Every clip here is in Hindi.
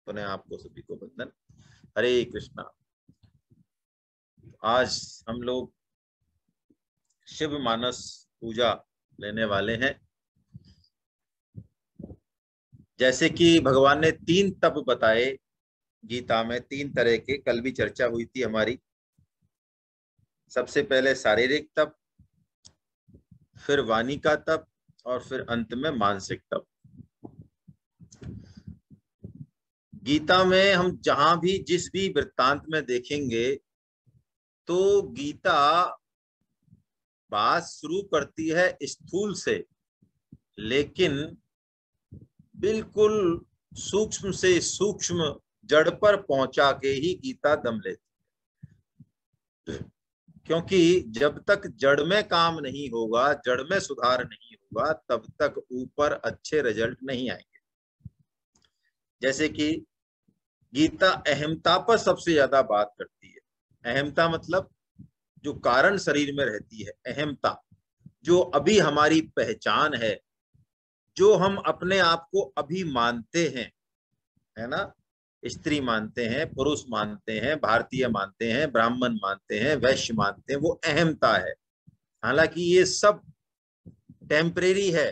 पुनः आपको सभी को वंदन। हरे कृष्णा। आज हम लोग शिव मानस पूजा लेने वाले हैं। जैसे कि भगवान ने 3 तप बताए गीता में, 3 तरह के, कल भी चर्चा हुई थी हमारी। सबसे पहले शारीरिक तप, फिर वाणी का तप और फिर अंत में मानसिक तप। गीता में हम जहां भी जिस भी वृत्तांत में देखेंगे तो गीता बात शुरू करती है स्थूल से, लेकिन बिल्कुल सूक्ष्म से सूक्ष्म जड़ पर पहुंचा के ही गीता दम लेती है। क्योंकि जब तक जड़ में काम नहीं होगा, जड़ में सुधार नहीं होगा, तब तक ऊपर अच्छे रिजल्ट नहीं आएंगे। जैसे कि गीता अहमता पर सबसे ज्यादा बात करती है। अहमता मतलब जो कारण शरीर में रहती है, अहमता जो अभी हमारी पहचान है, जो हम अपने आप को अभी मानते हैं, है ना। स्त्री मानते हैं, पुरुष मानते हैं, भारतीय मानते हैं, ब्राह्मण मानते हैं, वैश्य मानते हैं, वो अहमता है। हालांकि ये सब टेम्परेरी है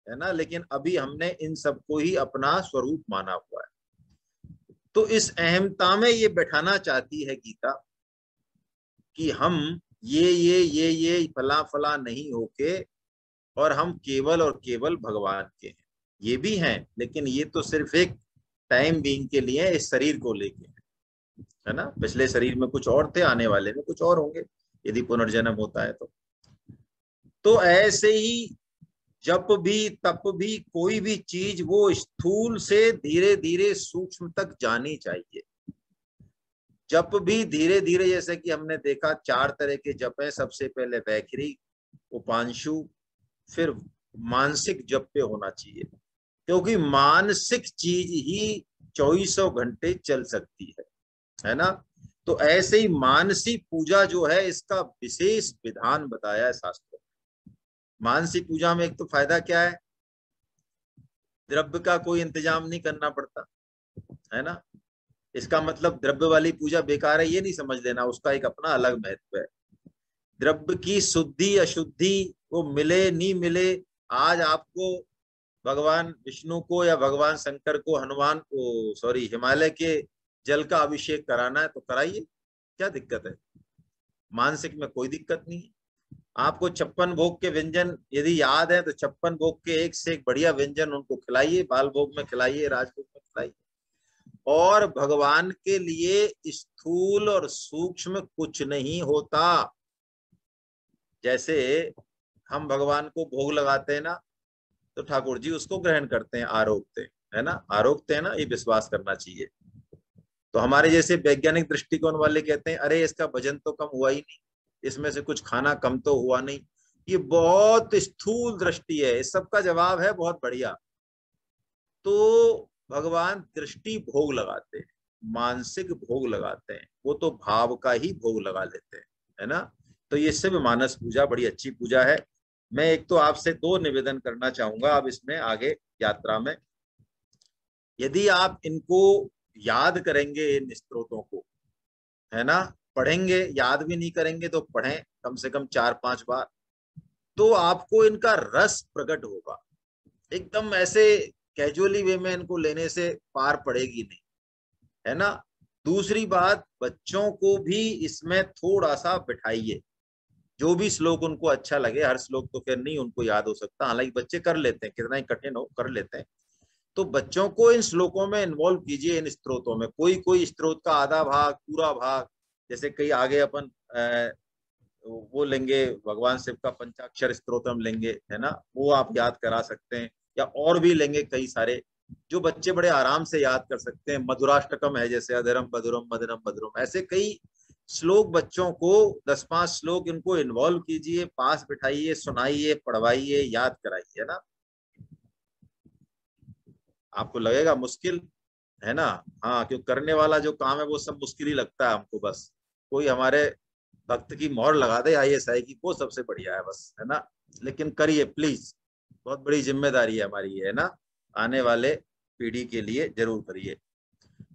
ना, लेकिन अभी हमने इन सबको ही अपना स्वरूप माना हुआ है। तो इस अहमता में ये बैठाना चाहती है गीता कि हम ये फला फला नहीं होके, और हम केवल और केवल भगवान के हैं। ये भी हैं, लेकिन ये तो सिर्फ एक टाइम बीइंग के लिए इस शरीर को लेके है ना। पिछले शरीर में कुछ और थे, आने वाले में कुछ और होंगे यदि पुनर्जन्म होता है तो ऐसे ही जप भी तप भी कोई भी चीज वो स्थूल से धीरे धीरे सूक्ष्म तक जानी चाहिए। जप भी धीरे धीरे, जैसे कि हमने देखा 4 तरह के जप है। सबसे पहले वैखरी, उपांशु, फिर मानसिक जप पे होना चाहिए, क्योंकि मानसिक चीज ही 24 घंटे चल सकती है ना। तो ऐसे ही मानसिक पूजा जो है, इसका विशेष विधान बताया है शास्त्रों में। मानसिक पूजा में एक तो फायदा क्या है, द्रव्य का कोई इंतजाम नहीं करना पड़ता, है ना। इसका मतलब द्रव्य वाली पूजा बेकार है ये नहीं समझ लेना, उसका एक अपना अलग महत्व है। द्रव्य की शुद्धि अशुद्धि वो मिले नहीं मिले, आज आपको भगवान विष्णु को या भगवान शंकर को हनुमान को सॉरी हिमालय के जल का अभिषेक कराना है तो कराइए, क्या दिक्कत है। मानसिक में कोई दिक्कत नहीं है। आपको 56 भोग के व्यंजन यदि याद है तो 56 भोग के एक से एक बढ़िया व्यंजन उनको खिलाइए, बाल भोग में खिलाइए, राजभोग में खिलाइए। और भगवान के लिए स्थूल और सूक्ष्म कुछ नहीं होता। जैसे हम भगवान को भोग लगाते हैं ना, तो ठाकुर जी उसको ग्रहण करते हैं, आरोगते हैं, है ना, आरोगते हैं ना, ये विश्वास करना चाहिए। तो हमारे जैसे वैज्ञानिक दृष्टिकोण वाले कहते हैं अरे इसका वजन तो कम हुआ ही नहीं, इसमें से कुछ खाना कम तो हुआ नहीं। ये बहुत स्थूल दृष्टि है। इस सब का जवाब है बहुत बढ़िया। तो भगवान दृष्टि भोग लगाते हैं, मानसिक भोग लगाते हैं, वो तो भाव का ही भोग लगा लेते हैं, है ना। तो ये शिव मानस पूजा बड़ी अच्छी पूजा है। मैं एक तो आपसे 2 निवेदन करना चाहूंगा अब इसमें आगे यात्रा में। यदि आप इनको याद करेंगे, इन स्तोत्रों को, है ना, पढ़ेंगे, याद भी नहीं करेंगे तो पढ़ें कम से कम 4-5 बार, तो आपको इनका रस प्रकट होगा। एकदम ऐसे कैजुअली वे में इनको लेने से पार पड़ेगी नहीं, है ना। दूसरी बात, बच्चों को भी इसमें थोड़ा सा बिठाइए। जो भी श्लोक उनको अच्छा लगे, हर श्लोक तो खैर नहीं उनको याद हो सकता, हालांकि बच्चे कर लेते हैं, कितना ही कठिन हो कर लेते हैं। तो बच्चों को इन श्लोकों में इन्वॉल्व कीजिए, इन स्त्रोतों में। कोई कोई स्त्रोत का आधा भाग, पूरा भाग, जैसे कई आगे अपन वो लेंगे, भगवान शिव का पंचाक्षर स्तोत्र हम लेंगे, है ना, वो आप याद करा सकते हैं। या और भी लेंगे कई सारे जो बच्चे बड़े आराम से याद कर सकते हैं। मधुराष्टकम है जैसे, अधरम बधुरम मदनम मधुरम, ऐसे कई श्लोक बच्चों को 10-5 श्लोक इनको इन्वॉल्व कीजिए, पास बिठाइए, सुनाइए, पढ़वाइए, याद कराइए, है ना। आपको लगेगा मुश्किल, है ना। हाँ, क्यों करने वाला जो काम है वो सब मुश्किल ही लगता है हमको। बस कोई हमारे भक्त की मोहर लगा दे ISI की, वो सबसे बढ़िया है बस, है ना। लेकिन करिए प्लीज, बहुत बड़ी जिम्मेदारी है हमारी, है ना, आने वाले पीढ़ी के लिए जरूर करिए।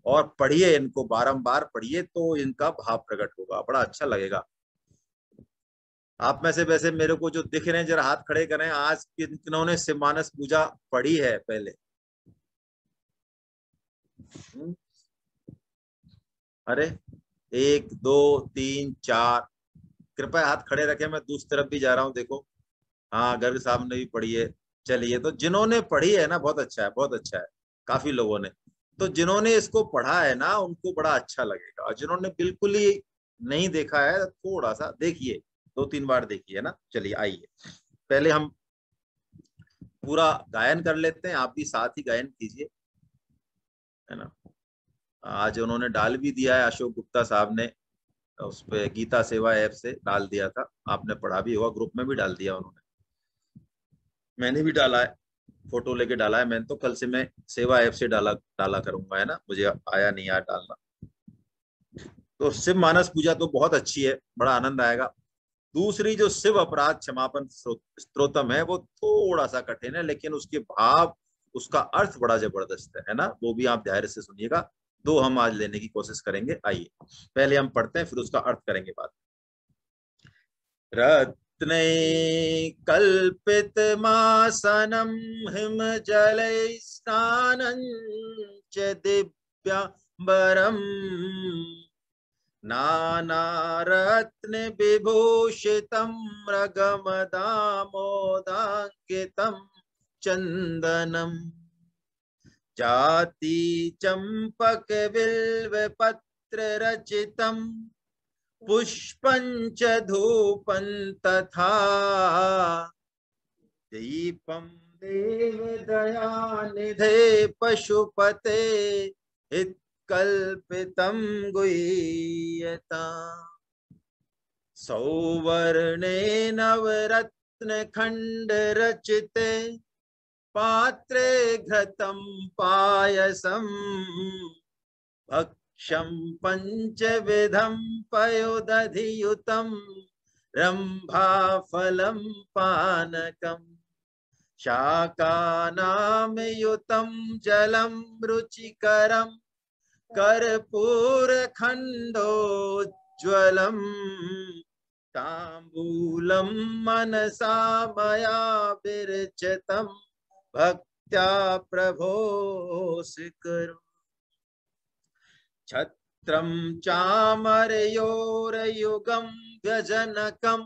और पढ़िए, इनको बारंबार पढ़िए तो इनका भाव प्रकट होगा, बड़ा अच्छा लगेगा। आप में से वैसे मेरे को जो दिख रहे हैं जरा हाथ खड़े करें, आज किन्होंने सिममानस पूजा पढ़ी है पहले? अरे 1 2 3 4, कृपया हाथ खड़े रखें, मैं दूसरी तरफ भी जा रहा हूँ, देखो। हाँ, गर्ग साहब ने भी पढ़ी है। चलिए, तो जिन्होंने पढ़ी है ना, बहुत अच्छा है, बहुत अच्छा है, काफी लोगों ने। तो जिन्होंने इसको पढ़ा है ना, उनको बड़ा अच्छा लगेगा, और जिन्होंने बिल्कुल ही नहीं देखा है, थोड़ा सा देखिए, 2-3 बार देखिए ना। चलिए आइए, पहले हम पूरा गायन कर लेते हैं, आप भी साथ ही गायन कीजिए, है ना। आज उन्होंने डाल भी दिया है, अशोक गुप्ता साहब ने उस पे गीता सेवा ऐप से डाल दिया था, आपने पढ़ा भी होगा, ग्रुप में भी डाल दिया उन्होंने, मैंने भी डाला है, फोटो लेके डाला है मैंने, तो कल से मैं सेवा ऐप से डाला डाला करूंगा, है ना, मुझे आया नहीं यार डालना। तो शिव मानस पूजा तो बहुत अच्छी है, बड़ा आनंद आएगा। दूसरी जो शिव अपराध क्षमापन स्तोत्रम है, वो थोड़ा सा कठिन है, लेकिन उसके भाव, उसका अर्थ बड़ा जबरदस्त है ना, वो भी आप धैर्य से सुनिएगा। दो हम आज लेने की कोशिश करेंगे। आइए पहले हम पढ़ते हैं, फिर उसका अर्थ करेंगे बात। रत्नै कल्पितमासनं हिमजलैः स्नानं च दिव्याम्बरम् नानारत्नविभूषितं मृगमदामोदाङ्कितं चन्दनम् जाति चम्पकबिल्वपत्ररचितं पुष्पं च धूपं तथा दीपं देवदयानिधे पशुपते हितकल्पितं गुह्यता सौवर्णे नवरत्नखण्डरचिते पात्रे घृतं पायसम् भक्ष्यं पंचविधं पयोदधियुतं रम्भाफलं पानकम् शाकानां युतं जलं रुचिकरं कर्पूरखण्डोज्ज्वलम् ताम्बूलं मनसा मया विरचितं भक्त्या प्रभो स्वीकुरु छत्रं चामरयोरयुगं व्यजनकं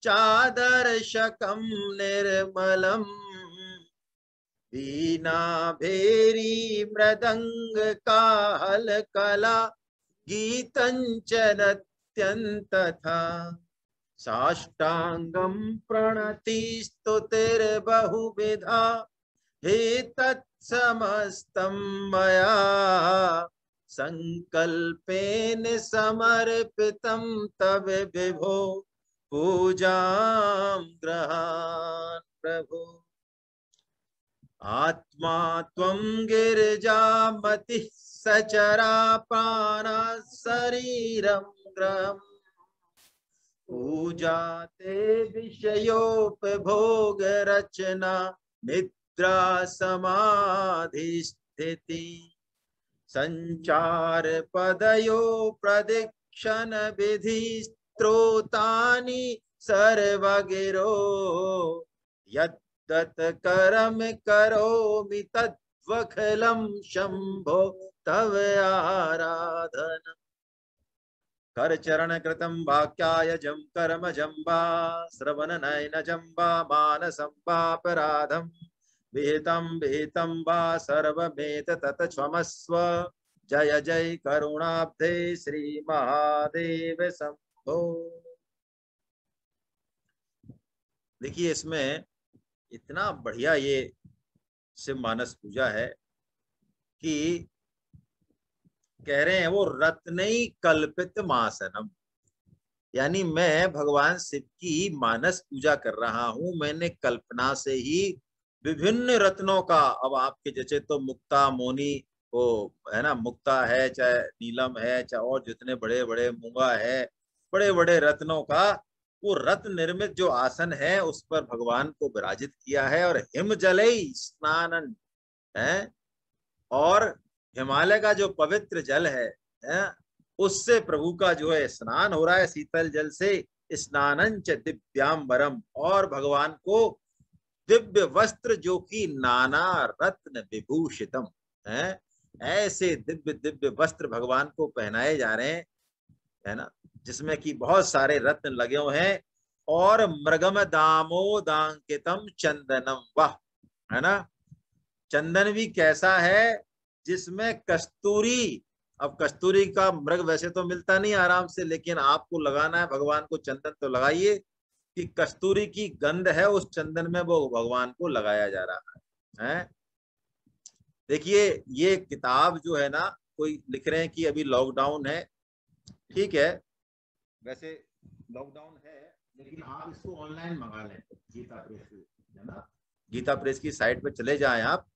चादर्शकं निर्मलम् वीणाभेरी मृदङ्गकाहलकला गीतं च नृत्यं तथा साष्टांगं प्रणतिस्तुतिर्बहुविधा एतत्समस्तं मया संकल्पेन समर्पितं तव विभो पूजां गृहाण प्रभो आत्मा त्वं गिरिजामतिः सचरा प्राणा शरीरं गृहम् पूजा ते विषयोपभोग रचना निद्रा समाधि स्थिति संचार पदयो प्रदक्षिण विधि स्त्रोतानि सर्वगिरो यद्दत् कर्म करोमि तद्वखिलं शंभो तव आराधना कर चरण कृतं वाक्यायजं कर्मजं वा श्रवण नयनजं वा मानसं वापराधं विहितं वा सर्वमेतत् क्षमस्व जय जय करुणाब्धे श्री महादेव शंभो। देखिए, इसमें इतना बढ़िया ये शिव मानस पूजा है कि कह रहे हैं वो रत्नई कल्पित मासनम, यानी मैं भगवान शिव की मानस पूजा कर रहा हूं, मैंने कल्पना से ही विभिन्न रत्नों का, अब आपके जैसे तो मुक्ता मोनी वो है ना, मुक्ता है, चाहे नीलम है, चाहे और जितने बड़े बड़े मूंगा है, बड़े बड़े रत्नों का वो रत्न निर्मित जो आसन है उस पर भगवान को विराजित किया है। और हिम जलई स्नानन है, और हिमालय का जो पवित्र जल है, उससे प्रभु का जो है स्नान हो रहा है शीतल जल से, स्नानंच दिव्यांबरम, और भगवान को दिव्य वस्त्र जो कि नाना रत्न विभूषितम है, ऐसे दिव्य दिव्य वस्त्र भगवान को पहनाए जा रहे हैं, है ना, जिसमें कि बहुत सारे रत्न लगे हुए हैं। और मृगम दामोदांकितम चंदनम, वाह, है ना, चंदन भी कैसा है जिसमें कस्तूरी, अब कस्तूरी का मृग वैसे तो मिलता नहीं आराम से, लेकिन आपको लगाना है भगवान को चंदन, तो लगाइए कि कस्तूरी की गंध है उस चंदन में, वो भगवान को लगाया जा रहा है। देखिए ये किताब जो है ना, कोई लिख रहे हैं कि अभी लॉकडाउन है, ठीक है, वैसे लॉकडाउन है, लेकिन आप इसको ऑनलाइन मंगा लें, गीता प्रेस, है ना, गीता प्रेस की साइट पे चले जाएं आप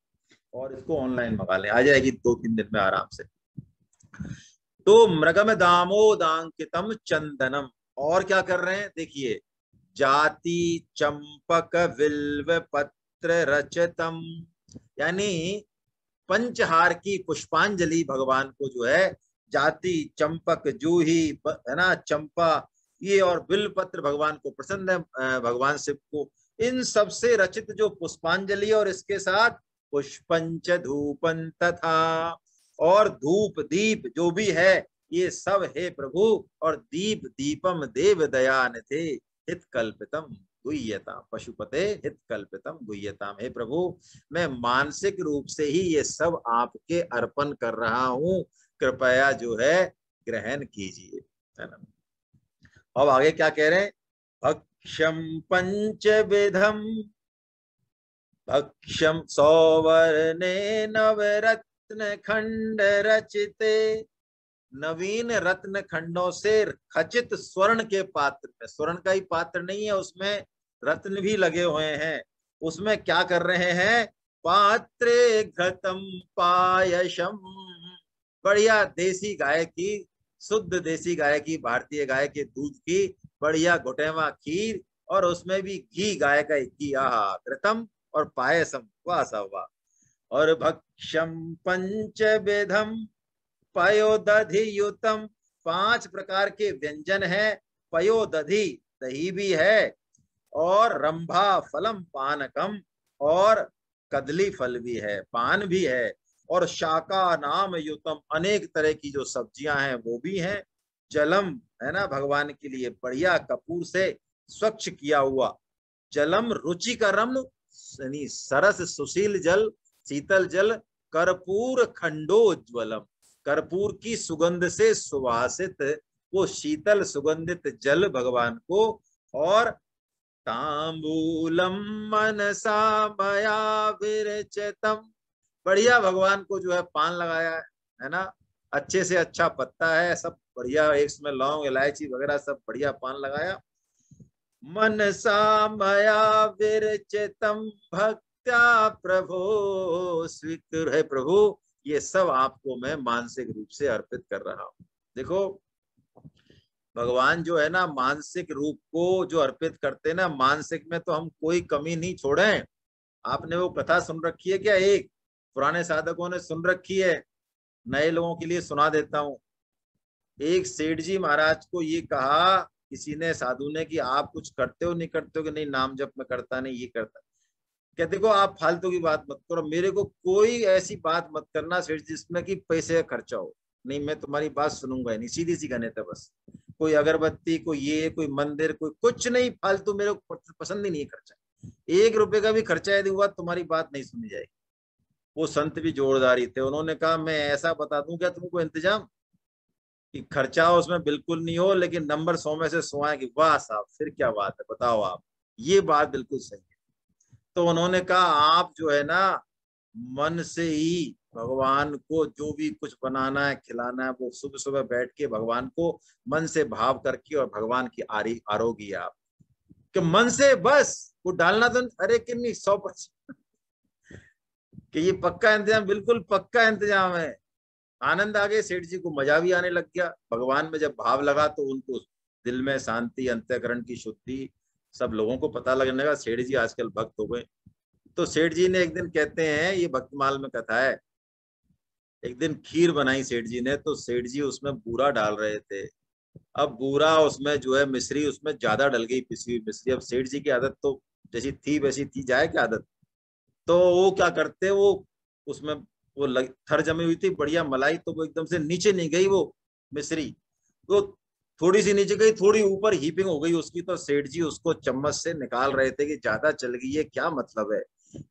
और इसको ऑनलाइन मंगा लें, आ जाएगी 2-3 दिन में आराम से। तो मृगम दामोदांकितम चंदनम, और क्या कर रहे हैं देखिए, जाति चंपक विल्व पत्र रचतम, यानी पंचहार की पुष्पांजलि भगवान को जो है, जाति चंपक जूही, है ना, चंपा, ये और बिल्व पत्र भगवान को पसंद है, भगवान शिव को, इन सब से रचित जो पुष्पांजलि, और इसके साथ पुष्पंच धूपं तथा, और धूप दीप जो भी है ये सब हे प्रभु, और दीप दीपम देव दयान थे हित कल्पितम गुह्यताम पशुपते हित कल्पितम गुह्यताम, हे प्रभु मैं मानसिक रूप से ही ये सब आपके अर्पण कर रहा हूँ, कृपया जो है ग्रहण कीजिए, है ना। अब आगे क्या कह रहे हैं, भक्ष्यम पंचविधम, भक्ष्यम सौवर्णे नवरत्न खंड रचिते, नवीन रत्न खंडों से खचित स्वर्ण के पात्र में, स्वर्ण का ही पात्र नहीं है, उसमें रत्न भी लगे हुए हैं, उसमें क्या कर रहे हैं, पात्रे घृतम पायशम, बढ़िया देसी गाय की, शुद्ध देसी गाय की, भारतीय गाय के दूध की बढ़िया घुटेवा खीर, और उसमें भी घी गाय का घी, आहा, घृतम और पायसम, वाह सा वाह, और भक्ष्यम पंचविधम पयोदधि युतम, 5 प्रकार के व्यंजन है, पयोदधि दही भी है, और रंभा फलम पानकम, और कदली फल भी है, पान भी है, और शाका नाम युतम, अनेक तरह की जो सब्जियां हैं वो भी हैं, जलम, है ना, भगवान के लिए बढ़िया कपूर से स्वच्छ किया हुआ जलम, रुचिकरम यानी सरस सुशील जल, शीतल जल, कर्पूर खंडोज्वलम, कर्पूर की सुगंध से सुवासित वो शीतल सुगंधित जल भगवान को, और तांबूलम मनसा मया विरचितम, बढ़िया भगवान को जो है पान लगाया है ना, अच्छे से अच्छा पत्ता है, सब बढ़िया, एक इसमें लौंग इलायची वगैरह सब बढ़िया पान लगाया, मनसा मया विरचितम भक्त्या प्रभो स्वीकृत, है प्रभु ये सब आपको मैं मानसिक रूप से अर्पित कर रहा हूँ। देखो भगवान जो है ना, मानसिक रूप को जो अर्पित करते हैं ना, मानसिक में तो हम कोई कमी नहीं छोड़े। आपने वो कथा सुन रखी है क्या, एक पुराने साधकों ने सुन रखी है, नए लोगों के लिए सुना देता हूँ। एक सेठ जी महाराज को ये कहा किसी ने, साधु ने, कि आप कुछ करते हो नहीं करते हो, कि नहीं नाम जप में करता नहीं, ये करता, कहते देखो आप फालतू की बात मत करो, मेरे को कोई ऐसी बात मत करना सेठ जिसमें कि पैसे का खर्चा हो, नहीं मैं तुम्हारी बात सुनूंगा नहीं, सीधी सी कहने था बस, कोई अगरबत्ती, कोई ये, कोई मंदिर, कोई कुछ नहीं फालतू, मेरे को पसंद ही नहीं है खर्चा, 1 रुपए का भी खर्चा यदि हुआ तुम्हारी बात नहीं सुनी जाएगी। वो संत भी जोरदारी थे, उन्होंने कहा मैं ऐसा बता दूं क्या तुमको इंतजाम, कि खर्चा उसमें बिल्कुल नहीं हो, लेकिन नंबर 100 में से 100 आए, कि वाह साहब फिर क्या बात है, बताओ आप, ये बात बिल्कुल सही है। तो उन्होंने कहा आप जो है ना, मन से ही भगवान को जो भी कुछ बनाना है खिलाना है, वो सुबह सुबह बैठ के भगवान को मन से भाव करके, और भगवान की आरोगी आप, कि मन से बस वो डालना तो, अरे कि नहीं 100%, कि ये पक्का इंतजाम, बिल्कुल पक्का इंतजाम है। आनंद आ गए, सेठ जी को मजा भी आने लग गया, भगवान में जब भाव लगा तो उनको दिल में शांति, अंतःकरण की शुद्धि, सब लोगों को पता लगने लगा सेठ जी आजकल भक्त हो गए। तो सेठ जी ने एक दिन, कहते हैं ये भक्तमाल में कथा है, एक दिन खीर बनाई सेठ जी ने, तो सेठ जी उसमें बूरा डाल रहे थे। अब बूरा उसमें जो है मिश्री उसमें ज्यादा डल गई, पिसी हुई मिश्री। अब सेठ जी की आदत तो जैसी थी वैसी थी, जाए क्या आदत। तो वो क्या करते, वो उसमें वो थर जमी हुई थी बढ़िया मलाई, तो वो एकदम से नीचे नहीं गई वो मिश्री, तो थोड़ी सी नीचे गई, थोड़ी ऊपर हीपिंग हो गई उसकी। तो सेठ जी उसको चम्मच से निकाल रहे थे कि ज्यादा चल गई है, क्या मतलब है।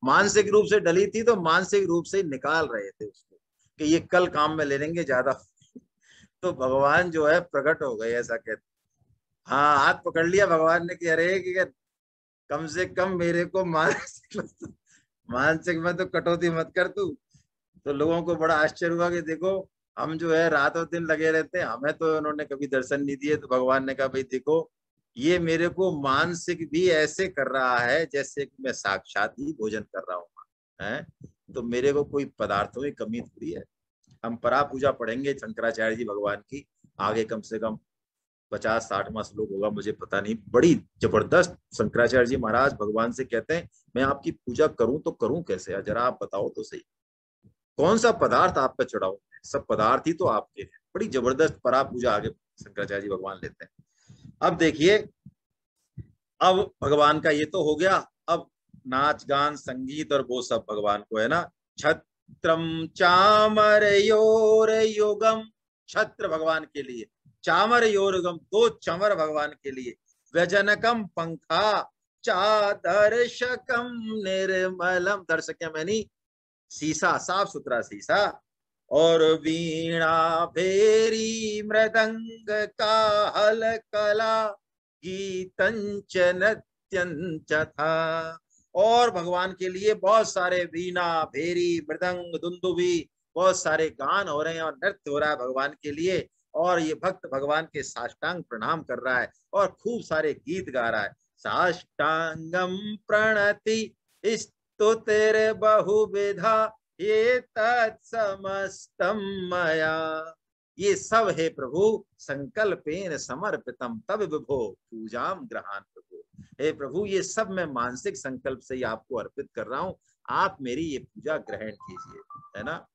मानसिक रूप से डली थी तो मानसिक रूप से निकाल रहे थे उसको कि ये कल काम में ले लेंगे ज्यादा। तो भगवान जो है प्रकट हो गए, ऐसा कहते। हाँ, हाथ पकड़ लिया भगवान ने कि अरे कि कम से कम मेरे को मानसिक मानसिक में तो कटौती मत कर तू। तो लोगों को बड़ा आश्चर्य हुआ कि देखो, हम जो है रात और दिन लगे रहते हैं, हमें तो उन्होंने कभी दर्शन नहीं दिए। तो भगवान ने कहा भाई देखो, ये मेरे को मानसिक भी ऐसे कर रहा है जैसे कि मैं साक्षात ही भोजन कर रहा हूँ है। तो मेरे को कोई पदार्थों की कमी थोड़ी है। हम परा पूजा पढ़ेंगे शंकराचार्य जी भगवान की, आगे कम से कम 50-60वां श्लोक होगा, मुझे पता नहीं। बड़ी जबरदस्त शंकराचार्य जी महाराज भगवान से कहते हैं, मैं आपकी पूजा करूं तो करूं कैसे, जरा आप बताओ तो सही, कौन सा पदार्थ आप पे चढ़ाऊं। सब पदार्थ ही तो आपके हैं। बड़ी जबरदस्त परा पूजा आगे शंकराचार्य जी भगवान लेते हैं। अब देखिए, अब भगवान का ये तो हो गया। अब नाच गान संगीत और वो सब भगवान को है ना। छत्रम चामर योर युगम, छत्र भगवान के लिए, चामर योर युगम दो चमर भगवान के लिए, व्यजनकम पंखा, चादर्शकम निर्मलम, दर्शक मैनी शीशा, साफ सुथरा शीशा, और वीणा भेरी मृदंग का हल कला, गीतंच नृत्यंच था। और भगवान के लिए बहुत सारे वीणा भेरी मृदंग दुंदुभी, बहुत सारे गान हो रहे हैं और नृत्य हो रहा है भगवान के लिए। और ये भक्त भगवान के साष्टांग प्रणाम कर रहा है और खूब सारे गीत गा रहा है। साष्टांगम प्रणति स्तुतिर बहुविधा, ये तत्समस्तम मया, ये सब है प्रभु संकल्पेन समर्पितम तब विभो पूजाम ग्रहान प्रभु। हे प्रभु, ये सब मैं मानसिक संकल्प से ही आपको अर्पित कर रहा हूं, आप मेरी ये पूजा ग्रहण कीजिए, है ना।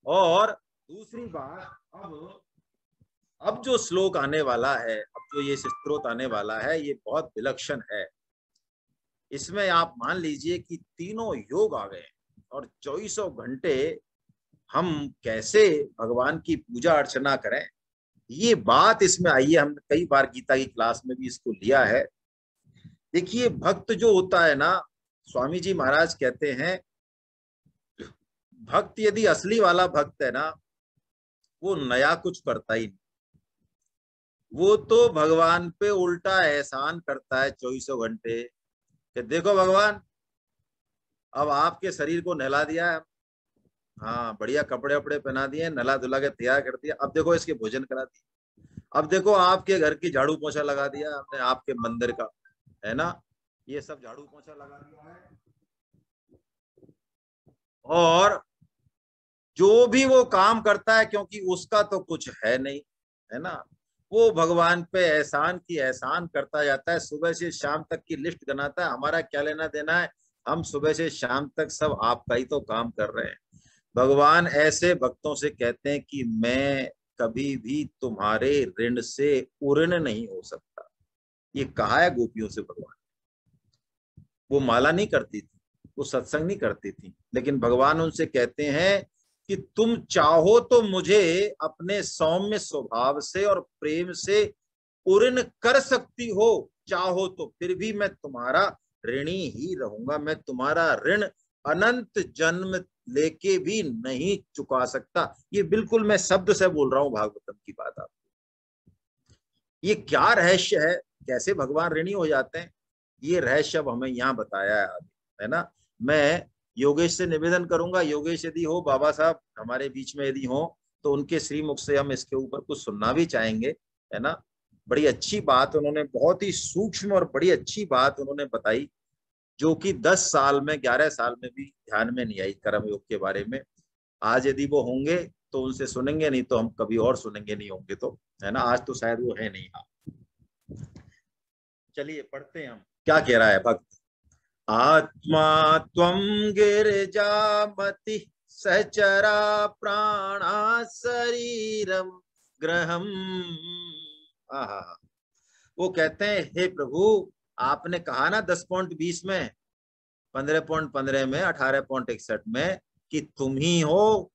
और दूसरी बात, अब जो श्लोक आने वाला है, अब जो ये स्तोत्र आने वाला है, ये बहुत विलक्षण है। इसमें आप मान लीजिए कि तीनों योग आ गए और 24 घंटे हम कैसे भगवान की पूजा अर्चना करें, ये बात इसमें आई है। हमने कई बार गीता की क्लास में भी इसको लिया है। देखिए, भक्त जो होता है ना, स्वामी जी महाराज कहते हैं, भक्त यदि असली वाला भक्त है ना, वो नया कुछ करता ही नहीं। वो तो भगवान पे उल्टा एहसान करता है 24 घंटे कि देखो भगवान, अब आपके शरीर को नहला दिया है, हाँ बढ़िया कपड़े वपड़े पहना दिए, नला धुला के तैयार कर दिया, अब देखो इसके भोजन करा दिया, अब देखो आपके घर की झाड़ू पोछा लगा दिया हमने, आपके मंदिर का, है ना, ये सब झाड़ू पोछा लगा दिया है। और जो भी वो काम करता है, क्योंकि उसका तो कुछ है नहीं, है ना, वो भगवान पे एहसान की एहसान करता जाता है, सुबह से शाम तक की लिस्ट बनाता है। हमारा क्या लेना देना है, हम सुबह से शाम तक सब आपका ही तो काम कर रहे हैं। भगवान ऐसे भक्तों से कहते हैं कि मैं कभी भी तुम्हारे ऋण से उऋण नहीं हो सकता। ये कहा है गोपियों से भगवान। वो माला नहीं करती थी, वो सत्संग नहीं करती थी, लेकिन भगवान उनसे कहते हैं कि तुम चाहो तो मुझे अपने सौम्य स्वभाव से और प्रेम से उऋण कर सकती हो, चाहो तो फिर भी मैं तुम्हारा ऋणी ही रहूंगा। मैं तुम्हारा ऋण अनंत जन्म लेके भी नहीं चुका सकता। ये बिल्कुल मैं शब्द से बोल रहा हूं भागवतम की बात। आप ये क्या रहस्य है, कैसे भगवान ऋणी हो जाते हैं, ये रहस्य अब हमें यहाँ बताया है आगे, है ना। मैं योगेश से निवेदन करूंगा, योगेश यदि हो, बाबा साहब हमारे बीच में यदि हो, तो उनके श्रीमुख से हम इसके ऊपर कुछ सुनना भी चाहेंगे, है ना। बड़ी अच्छी बात उन्होंने, बहुत ही सूक्ष्म और बड़ी अच्छी बात उन्होंने बताई, जो कि 10 साल में 11 साल में भी ध्यान में नहीं आई कर्म योग के बारे में। आज यदि वो होंगे तो उनसे सुनेंगे, नहीं तो हम कभी और सुनेंगे, नहीं होंगे तो, है ना। आज तो शायद वो है नहीं। हाँ, चलिए पढ़ते हैं हम, क्या कह रहा है भक्त। आत्मा त्वं गिरिजामति सहचरा प्राणा शरीरम ग्रहम। आहा, वो कहते हैं हे प्रभु, आपने कहा ना 10.20 में, 15.15 में, 18.61 में कि तुम ही हो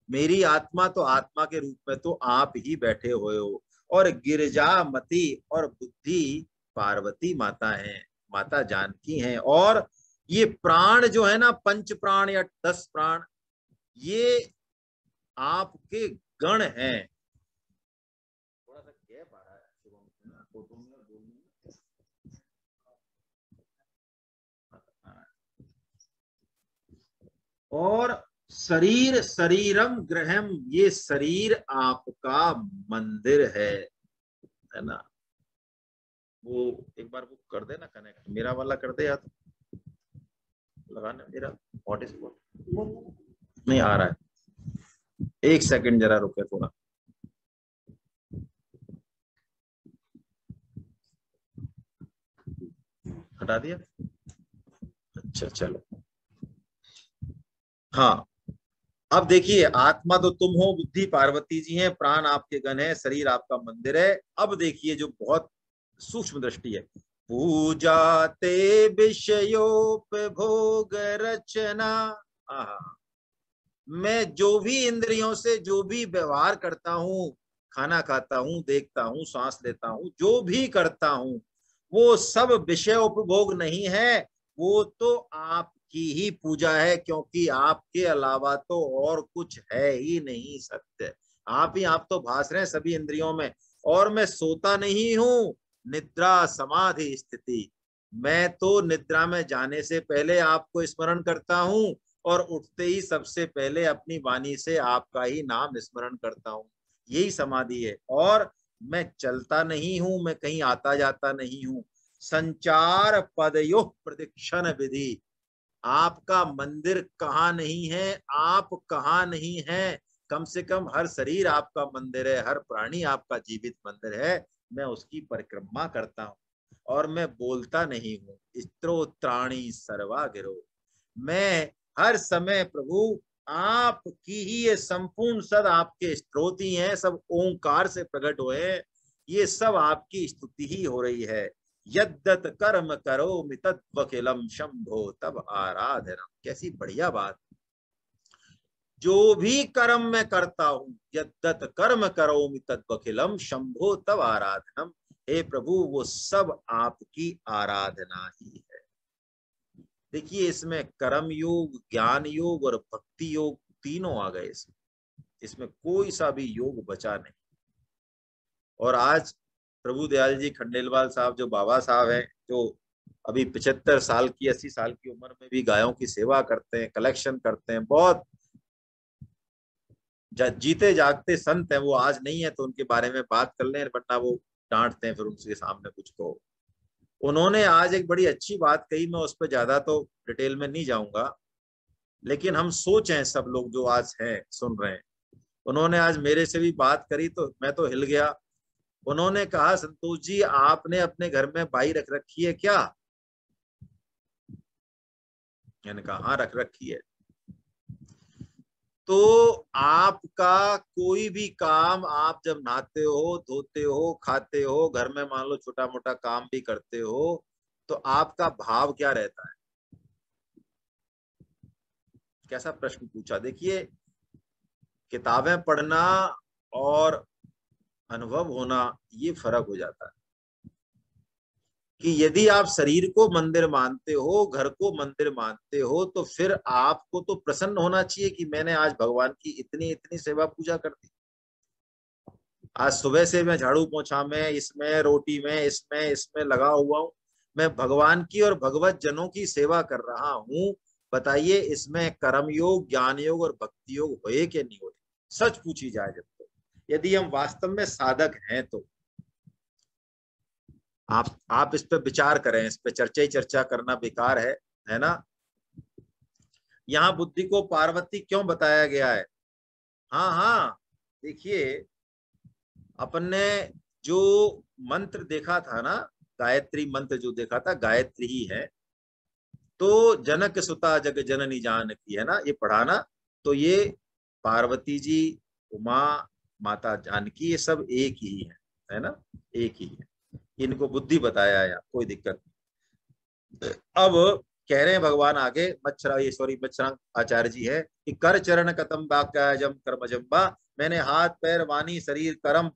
मेरी आत्मा, तो आत्मा के रूप में तो आप ही बैठे हुए हो, और गिरजामती और बुद्धि पार्वती माता हैं, माता जानकी हैं, और ये प्राण जो है ना, 5 प्राण या 10 प्राण, ये आपके गण हैं। थोड़ा सा गैप आ रहा है और शरीर शरीरम ग्रहम, ये शरीर आपका मंदिर है ना। वो एक बार वो कर दे ना कनेक्ट, मेरा वाला कर दे, या तो लगाना मेरा हॉटस्पॉट नहीं आ रहा है। एक सेकंड जरा रुके थोड़ा। हटा दिया, अच्छा चलो। हाँ, अब देखिए, आत्मा तो तुम हो, बुद्धि पार्वती जी हैं, प्राण आपके गण है, शरीर आपका मंदिर है। अब देखिए जो बहुत सूक्ष्म दृष्टि है, पूजा ते विषयोपभोग रचना। आहा, मैं जो भी इंद्रियों से जो भी व्यवहार करता हूँ, खाना खाता हूँ, देखता हूँ, सांस लेता हूँ, जो भी करता हूँ, वो सब विषय उपभोग नहीं है, वो तो आपकी ही पूजा है, क्योंकि आपके अलावा तो और कुछ है ही नहीं सत्य। आप तो भास रहे हैं सभी इंद्रियों में, और मैं सोता नहीं हूँ, निद्रा समाधि स्थिति, मैं तो निद्रा में जाने से पहले आपको स्मरण करता हूँ, और उठते ही सबसे पहले अपनी वाणी से आपका ही नाम स्मरण करता हूँ, यही समाधि है। और मैं चलता नहीं हूं, मैं कहीं आता जाता नहीं हूं, संचार पदयो प्रदक्षिण विधि, आपका मंदिर कहाँ नहीं है, आप कहाँ नहीं है, कम से कम हर शरीर आपका मंदिर है, हर प्राणी आपका जीवित मंदिर है, मैं उसकी परिक्रमा करता हूँ। और मैं बोलता नहीं हूँ, स्त्रोत्राणी सर्वा गिरो, मैं हर समय प्रभु आपकी ही ये संपूर्ण सद आपके स्त्रोत ही हैं, सब ओंकार से प्रकट हुए, ये सब आपकी स्तुति ही हो रही है। यद्दत कर्म करोमि तद्वकिलम शंभो तब आराधनम। कैसी बढ़िया बात, जो भी कर्म मैं करता हूं, यद्दत कर्म करोमि तद्वकिलम शंभो तब आराधनम, हे प्रभु वो सब आपकी आराधना ही है। देखिए, इसमें कर्म योग, ज्ञान योग और भक्ति योग तीनों आ गए इसमें कोई सा भी योग बचा नहीं। और आज प्रभु दयाल जी खंडेलवाल साहब, जो बाबा साहब हैं, जो अभी 75 साल की 80 साल की उम्र में भी गायों की सेवा करते हैं, कलेक्शन करते हैं, बहुत जीते जागते संत हैं। वो आज नहीं है तो उनके बारे में बात कर लें, वरना वो डांटते हैं फिर उनके सामने कुछ। तो उन्होंने आज एक बड़ी अच्छी बात कही, मैं उस पर ज्यादा तो डिटेल में नहीं जाऊंगा, लेकिन हम सोचें सब लोग जो आज हैं सुन रहे हैं, उन्होंने आज मेरे से भी बात करी तो मैं तो हिल गया। उन्होंने कहा, संतोष जी आपने अपने घर में बाई रख रखी है क्या? मैंने कहा हाँ रख रखी है। तो आपका कोई भी काम आप जब नहाते हो, धोते हो, खाते हो, घर में मान लो छोटा मोटा काम भी करते हो, तो आपका भाव क्या रहता है? कैसा प्रश्न पूछा। देखिए, किताबें पढ़ना और अनुभव होना, ये फर्क हो जाता है। कि यदि आप शरीर को मंदिर मानते हो, घर को मंदिर मानते हो, तो फिर आपको तो प्रसन्न होना चाहिए कि मैंने आज भगवान की इतनी इतनी सेवा पूजा कर दी। आज सुबह से मैं झाड़ू पोछा में, इसमें रोटी में, इसमें इसमें लगा हुआ हूँ, मैं भगवान की और भगवत जनों की सेवा कर रहा हूँ। बताइए, इसमें कर्म योग, ज्ञान योग और भक्ति योग होए कि नहीं होए? सच पूछी जाए जब, तो यदि हम वास्तव में साधक हैं तो आप इस पे विचार करें, इस पे चर्चा ही चर्चा करना बेकार है ना। यहाँ बुद्धि को पार्वती क्यों बताया गया है? हाँ हाँ, देखिए, अपन ने जो मंत्र देखा था ना, गायत्री मंत्र जो देखा था, गायत्री ही है। तो जनक सुता जग जननी जानकी, है ना, ये पढ़ाना। तो ये पार्वती जी, उमा, माता जानकी, ये सब एक ही है ना, एक ही है। इनको बुद्धि बताया है, कोई दिक्कत नहीं। अब कह रहे हैं भगवान आगे, मच्छर आचार्य जी है कि कर चरण कतम वाक्यजम कर्म जम्बा, मैंने हाथ पैर वाणी शरीर कर्म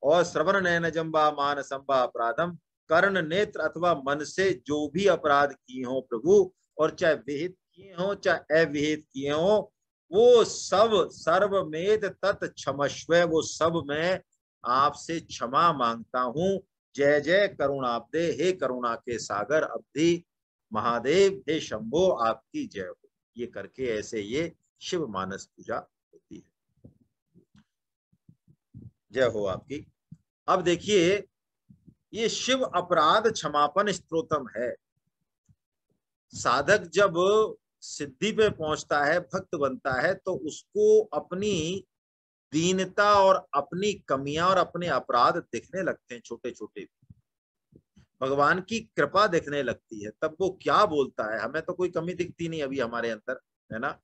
और श्रवण नयन जम्बा मान संबा अपराधम, कर्ण नेत्र अथवा मन से जो भी अपराध किए हो प्रभु, और चाहे विहित किए हो चाहे अविहित किए हो, वो सब सर्वमेध तत् क्षमस्व, वो सब मैं आपसे क्षमा मांगता हूँ। जय जय करुणाब्दे, हे करुणा के सागर अब्धि महादेव, हे शंभो आपकी जय हो। ये करके ऐसे ये शिव मानस पूजा होती है। जय हो आपकी। अब देखिए, ये शिव अपराध क्षमापन स्तोत्रम है। साधक जब सिद्धि पे पहुंचता है, भक्त बनता है, तो उसको अपनी दीनता और अपनी कमियां और अपने अपराध दिखने लगते हैं, छोटे छोटे। भगवान की कृपा दिखने लगती है, तब वो क्या बोलता है। हमें तो कोई कमी दिखती नहीं अभी हमारे अंदर, है ना,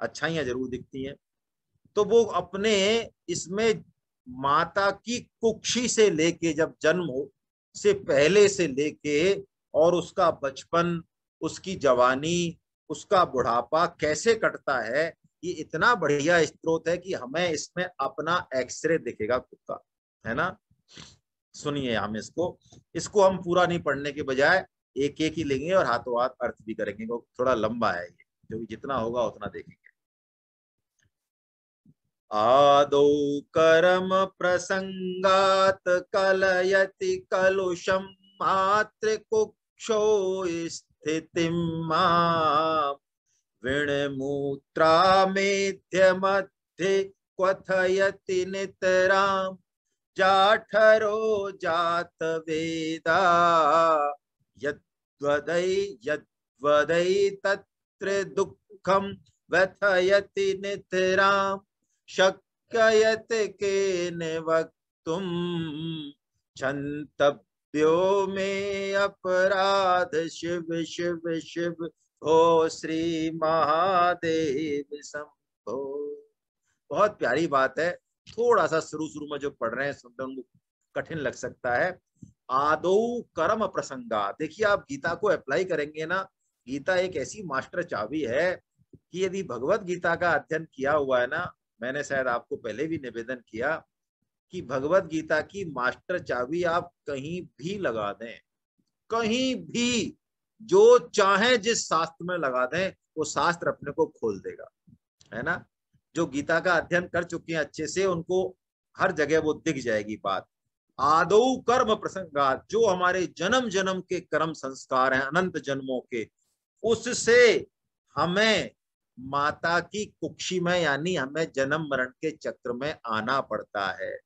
अच्छाइयां जरूर दिखती हैं। तो वो अपने इसमें माता की कुक्षी से लेके, जब जन्म हो से पहले से लेके, और उसका बचपन, उसकी जवानी, उसका बुढ़ापा कैसे कटता है, ये इतना बढ़िया स्त्रोत है कि हमें इसमें अपना एक्सरे दिखेगा खुद का, है ना। सुनिए, हम इसको हम पूरा नहीं पढ़ने के बजाय एक एक ही लेंगे और हाथों हाथ अर्थ भी करेंगे। वो थोड़ा लंबा है ये, जो भी जितना होगा उतना देखेंगे। आदौ कर्म प्रसंगात कलयति कलुषम मातृकुक्षो स्थितिम मां विणमूत्रामेध्य मध्ये क्वथयति नितराम जाठरो जात वेदा यद्वदै तत्र दुःखम व्यथयति नितराम शक्ययत केन वक्तुम क्षन्तव्यो मे अपराध शिव शिव शिव हो श्री महादेव शंभो। बहुत प्यारी बात है। थोड़ा सा शुरू में जो पढ़ रहे हैं सुनने कठिन लग सकता है। आदौ कर्म प्रसंगा, देखिए आप गीता को अप्लाई करेंगे ना, गीता एक ऐसी मास्टर चाबी है कि यदि भगवत गीता का अध्ययन किया हुआ है ना, मैंने शायद आपको पहले भी निवेदन किया कि भगवत गीता की मास्टर चाबी आप कहीं भी लगा दें, कहीं भी जो चाहे जिस शास्त्र में लगा दें, वो शास्त्र अपने को खोल देगा, है ना। जो गीता का अध्ययन कर चुके हैं अच्छे से, उनको हर जगह वो दिख जाएगी बात। आदौ कर्म प्रसंगात, जो हमारे जन्म जन्म के कर्म संस्कार हैं, अनंत जन्मों के, उससे हमें माता की कुक्षी में, यानी हमें जन्म मरण के चक्र में आना पड़ता है।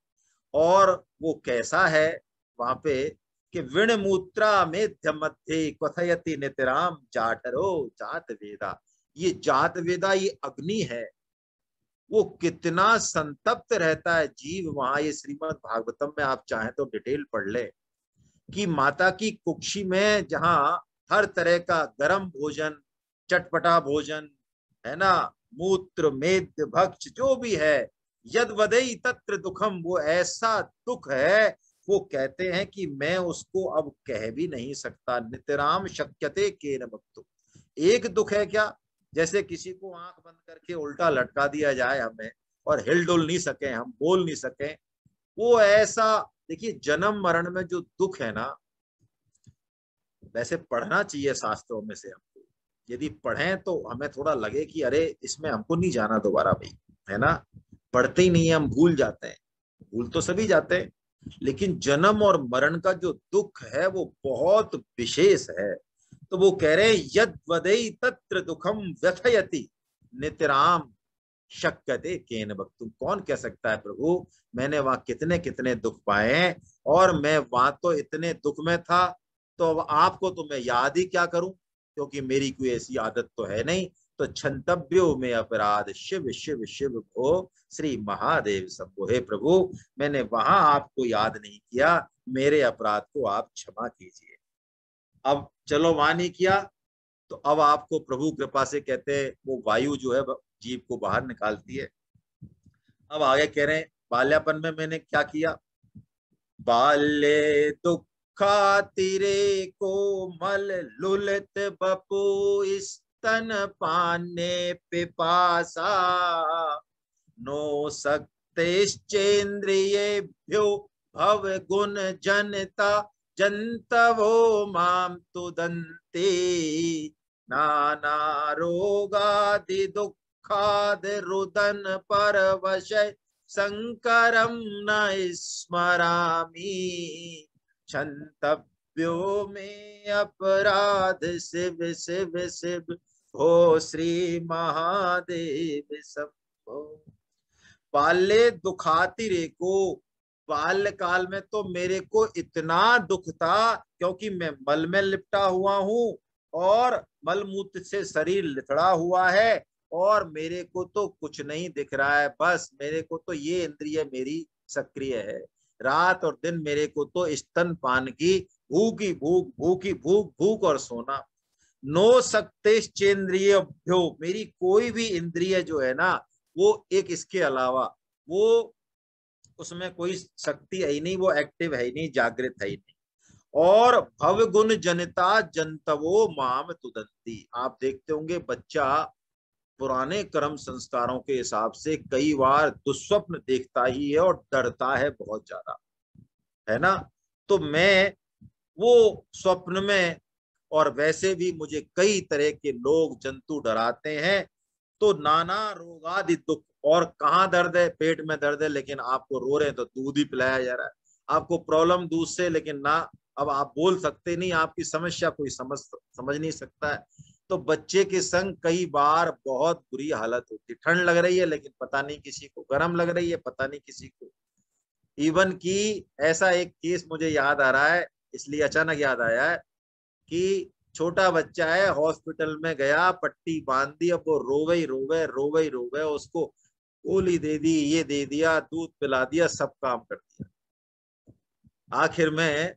और वो कैसा है वहां पे कि विणमूत्रा मेध्य मध्य क्वथयति नितराम जाठरो जात वेदा। ये जात वेदा, ये अग्नि है, वो कितना संतप्त रहता है जीव वहां। ये श्रीमद् भागवतम में आप चाहें तो डिटेल पढ़ ले कि माता की कुक्षी में जहां हर तरह का गर्म भोजन, चटपटा भोजन, है ना, मूत्र मेद भक्ष जो भी है, यद वदई तत्र दुखम, वो ऐसा दुख है, वो कहते हैं कि मैं उसको अब कह भी नहीं सकता। नितराम शक्यते केन वक्तुम, एक दुख है क्या, जैसे किसी को आंख बंद करके उल्टा लटका दिया जाए हमें, और हिल डुल नहीं सके, हम बोल नहीं सके, वो ऐसा। देखिए जन्म मरण में जो दुख है ना, वैसे पढ़ना चाहिए शास्त्रों में से हमको, यदि पढ़ें तो हमें थोड़ा लगे कि अरे इसमें हमको नहीं जाना दोबारा भाई, है ना। पढ़ते ही नहीं है, हम भूल जाते हैं, भूल तो सभी जाते हैं, लेकिन जन्म और मरण का जो दुख है वो बहुत विशेष है। तो वो कह रहे हैं यद वदई तत्र दुखम व्यथयति नितराम शक्यते केन वक्तुम, कौन कह सकता है प्रभु मैंने वहां कितने कितने दुख पाए हैं, और मैं वहां तो इतने दुख में था, तो अब आपको तो मैं याद ही क्या करूं, क्योंकि मेरी कोई ऐसी आदत तो है नहीं। तो क्षंतव्यो में अपराध शिव शिव शिव भो श्री महादेव शंभो, हे प्रभु मैंने वहां आपको याद नहीं किया, मेरे अपराध को आप क्षमा कीजिए। अब चलो वहां नहीं किया, तो अब आपको प्रभु कृपा से कहते हैं वो वायु जो है जीव को बाहर निकालती है। अब आगे कह रहे हैं बाल्यापन में मैंने क्या किया। बाल्ये दुखातिरे कोमल लुलित बपु स्तन पाने पिपासा नो सक्तेश्चेन्द्रियेभ्यो भव गुण जनता जन्तवो माम तुदन्ते नाना रोगादि दुःखाद रुदन परवशय शंकरम न स्मरामि क्षन्तव्यो में अपराध शिव शिव शिव हो श्री महादेव शंभो। बाल्ये दुखातिरे को, बाल्य काल में तो मेरे को इतना दुख था क्योंकि मैं मल में लिपटा हुआ हूँ और मल मूत्र से शरीर लिथड़ा हुआ है और मेरे को तो कुछ नहीं दिख रहा है, बस मेरे को तो ये इंद्रिय मेरी सक्रिय है। रात और दिन मेरे को तो स्तन पान की भूखी भूख, भूखी भूख, भूख और सोना। नो सक्तेश्चेन्द्रिय भ्यो, मेरी कोई भी इंद्रिय जो है ना वो एक इसके अलावा वो उसमें कोई शक्ति है ही नहीं, वो एक्टिव है ही नहीं, जागृत है ही नहीं। और भव गुण जनता जंतवो माम तुदंती। आप देखते होंगे बच्चा पुराने कर्म संस्कारों के हिसाब से कई बार दुस्वप्न देखता ही है और डरता है बहुत ज्यादा, है ना। तो मैं वो स्वप्न में और वैसे भी मुझे कई तरह के लोग जंतु डराते हैं। तो नाना रोगादि दुख, और कहाँ दर्द है, पेट में दर्द है, लेकिन आपको रो रहे हैं तो दूध ही पिलाया जा रहा है। आपको प्रॉब्लम दूध से, लेकिन ना अब आप बोल सकते नहीं, आपकी समस्या कोई समझ नहीं सकता है। तो बच्चे के संग कई बार बहुत बुरी हालत होती है। ठंड लग रही है लेकिन पता नहीं किसी को, गर्म लग रही है पता नहीं किसी को। इवन की ऐसा एक केस मुझे याद आ रहा है, इसलिए अचानक याद आया है कि छोटा बच्चा है, हॉस्पिटल में गया, पट्टी बांध दी, अब वो रोवे ही रोवे, रोवे ही रोवे, उसको गोली दे दी, ये दे दिया, दूध पिला दिया, सब काम कर दिया। आखिर में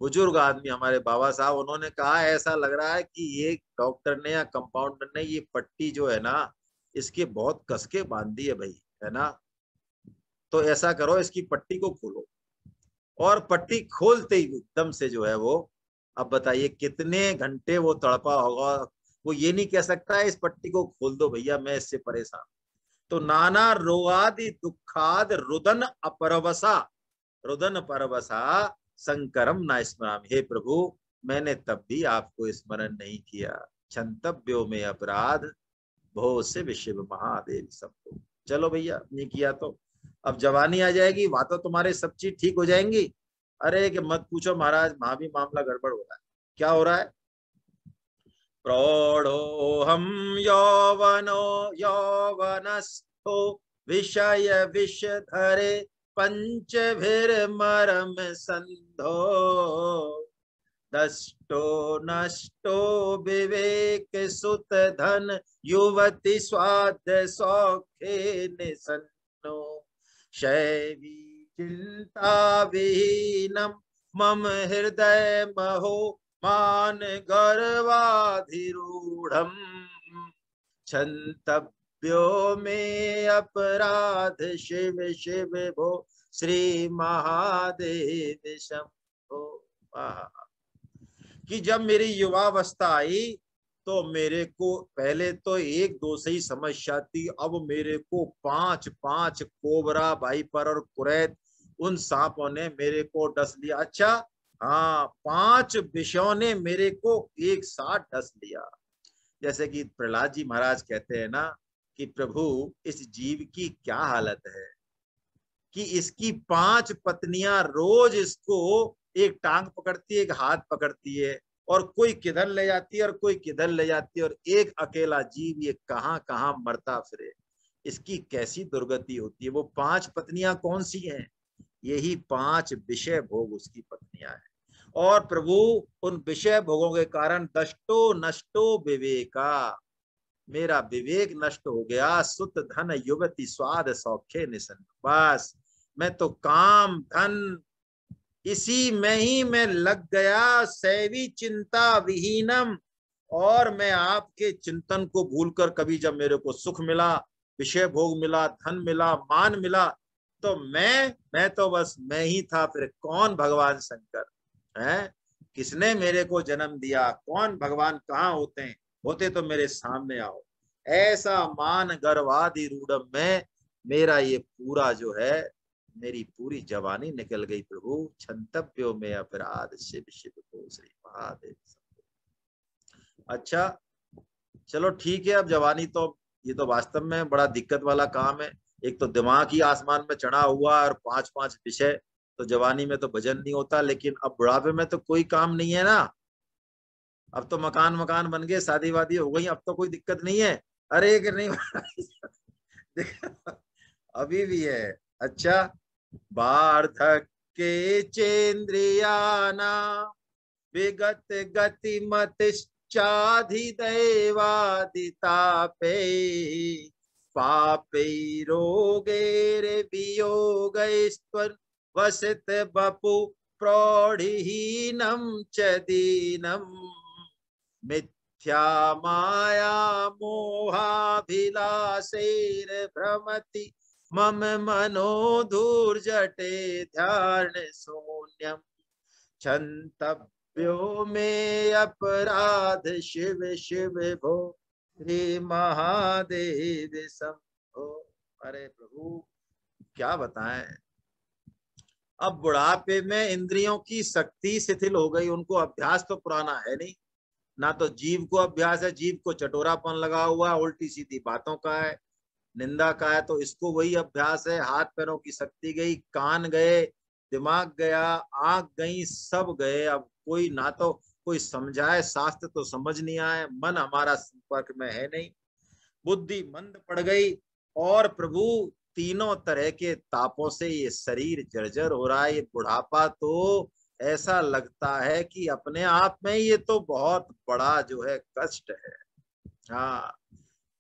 बुजुर्ग आदमी हमारे बाबा साहब, उन्होंने कहा ऐसा लग रहा है कि ये डॉक्टर ने या कंपाउंडर ने ये पट्टी जो है ना इसके बहुत कसके बांध दी है भाई, है ना। तो ऐसा करो इसकी पट्टी को खोलो। और पट्टी खोलते ही एकदम से जो है वो, अब बताइए कितने घंटे वो तड़पा होगा। वो ये नहीं कह सकता है इस पट्टी को खोल दो भैया, मैं इससे परेशान। तो नाना रोगादि दुखाद रुदन अपरवसा, रुदन परवसा शंकरम न स्मरामि। हे प्रभु मैंने तब भी आपको स्मरण नहीं किया। क्षंतव्यो में अपराध भो शिव शिव महादेव सबको। चलो भैया नहीं किया तो अब जवानी आ जाएगी, वहां तो तुम्हारे सब चीज ठीक हो जाएंगी। अरे कि मत पूछो महाराज, वहां भी मामला गड़बड़ हो रहा है। क्या हो रहा है। प्रौढ़ो हम यौवनो यौवनस्थो विषय विषधरे पंचभिर्मरम संधो दष्टो नष्टो विवेक सुत धन युवती स्वाद सौखे निसन्नो शैवी चिंता विहीनम मम हृदय महो मान गर्वाधिरूढ़ क्षंतव्यो में अपराध शिव शिव भो श्री महादेव शंभो। कि जब मेरी युवावस्था आई तो मेरे को पहले तो एक दो से ही समस्या थी, अब मेरे को 5 कोबरा, वाइपर और कुरैत उन सांपों ने मेरे को डस लिया। अच्छा हाँ, 5 विषयों ने मेरे को एक साथ डस लिया। जैसे कि प्रहलाद जी महाराज कहते हैं ना कि प्रभु इस जीव की क्या हालत है कि इसकी 5 पत्नियां रोज इसको एक टांग पकड़ती है, एक हाथ पकड़ती है, और कोई किधर ले जाती है और कोई किधर ले जाती है, और एक अकेला जीव ये कहां कहां मरता फिरे। इसकी कैसी दुर्गति होती है। वो 5 पत्नियां कौन सी हैं, यही 5 विषय भोग उसकी पत्नियां हैं। और प्रभु उन विषय भोगों के कारण दष्टो नष्टो विवेका, मेरा विवेक नष्ट हो गया। सुत धन युवती स्वाद सौखे निसन, बस मैं तो काम धन इसी में ही मैं लग गया। सैवी चिंता विहीनम, और मैं आपके चिंतन को भूलकर कभी जब मेरे को सुख मिला, विषय भोग मिला, धन मिला, मान मिला, तो मैं तो बस मैं ही था, फिर कौन भगवान शंकर है? किसने मेरे को जन्म दिया? कौन भगवान कहाँ होते हैं? होते तो मेरे सामने आओ। ऐसा मान गर्वादि रूढ़ में मेरा ये पूरा जो है, मेरी पूरी जवानी निकल गई प्रभु। क्षंतव्यो में अपराध शिव शिव को श्री महादेव। अच्छा चलो ठीक है, अब जवानी तो ये तो वास्तव में बड़ा दिक्कत वाला काम है। एक तो दिमाग ही आसमान में चढ़ा हुआ और 5-5 विषय, तो जवानी में तो भजन नहीं होता। लेकिन अब बुढ़ापे में तो कोई काम नहीं है ना। अब तो मकान मकान बन गए, शादी वादी हो गई, अब तो कोई दिक्कत नहीं है। अरे कि नहीं अभी भी है। अच्छा, वार्धक्ये चेन्द्रियाना विगत गति मतिश्चाधिदैवादितापे पापै रोगैर वियोगैस्त्ववसित वपु प्रौढ़हीनं च दीनं मिथ्या माया मोहाभिलाषैर्भ्रमति मम मनो धूर्जटे ध्यान शून्यम् क्षंतव्यो में अपराध शिव शिव भो श्री महादेव शंभो। अरे प्रभु क्या बताएं। अब बुढ़ापे में इंद्रियों की शक्ति शिथिल हो गई, उनको अभ्यास तो पुराना है नहीं। ना तो जीव को अभ्यास है, जीव को चटोरापन लगा हुआ है, उल्टी सीधी बातों का है, निंदा का है, तो इसको वही अभ्यास है। हाथ पैरों की शक्ति गई, कान गए, दिमाग गया, आंख गई, सब गए। अब कोई ना तो कोई समझाए, शास्त्र तो समझ नहीं आए, मन हमारा संपर्क में है नहीं, बुद्धि मंद पड़ गई। और प्रभु तीनों तरह के तापों से ये शरीर जर्जर हो रहा है। ये बुढ़ापा तो ऐसा लगता है कि अपने आप में ये तो बहुत बड़ा जो है कष्ट है। हाँ,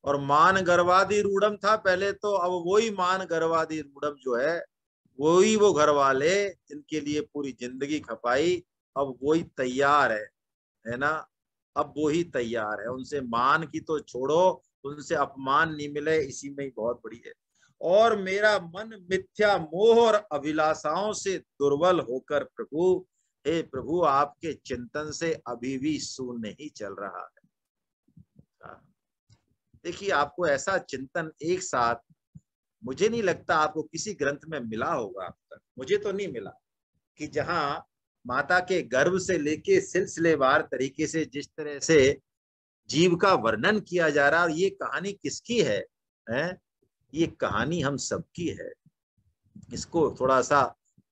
और मान गर्वादि रूढ़म था पहले तो, अब वही मान गर्वादि रूढ़म जो है, वही वो घर वाले जिनके लिए पूरी जिंदगी खपाई, अब वही तैयार है ना। अब वो ही तैयार है। उनसे मान की तो छोड़ो, उनसे अपमान नहीं मिले, इसी में ही बहुत बड़ी है। और मेरा मन मिथ्या मोह और अभिलाषाओं से दुर्बल होकर प्रभु, हे प्रभु आपके चिंतन से अभी भी शून्य ही चल रहा है। देखिए, आपको ऐसा चिंतन एक साथ, मुझे नहीं लगता आपको किसी ग्रंथ में मिला होगा अब तक, मुझे तो नहीं मिला, कि जहां माता के गर्भ से लेके सिलसिलेवार तरीके से जिस तरह से जीव का वर्णन किया जा रहा है। और ये कहानी किसकी है? ये कहानी हम सबकी है। इसको थोड़ा सा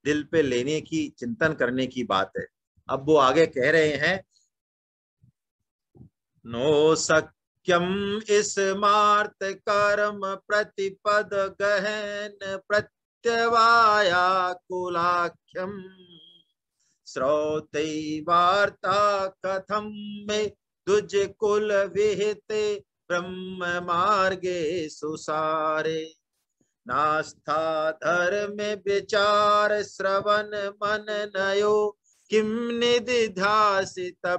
दिल पे लेने की, चिंतन करने की बात है। अब वो आगे कह रहे हैं, नो सक्यम स्मार्त कर्म प्रतिपद गहन प्रत्यवाया कुलाख्यम श्रौते वार्ता कथम में दुज कुल विहिते ब्रह्म मार्गे सुसारे नास्था धर्म विचार श्रवण मन नयो किम निदिध्यासितव्यम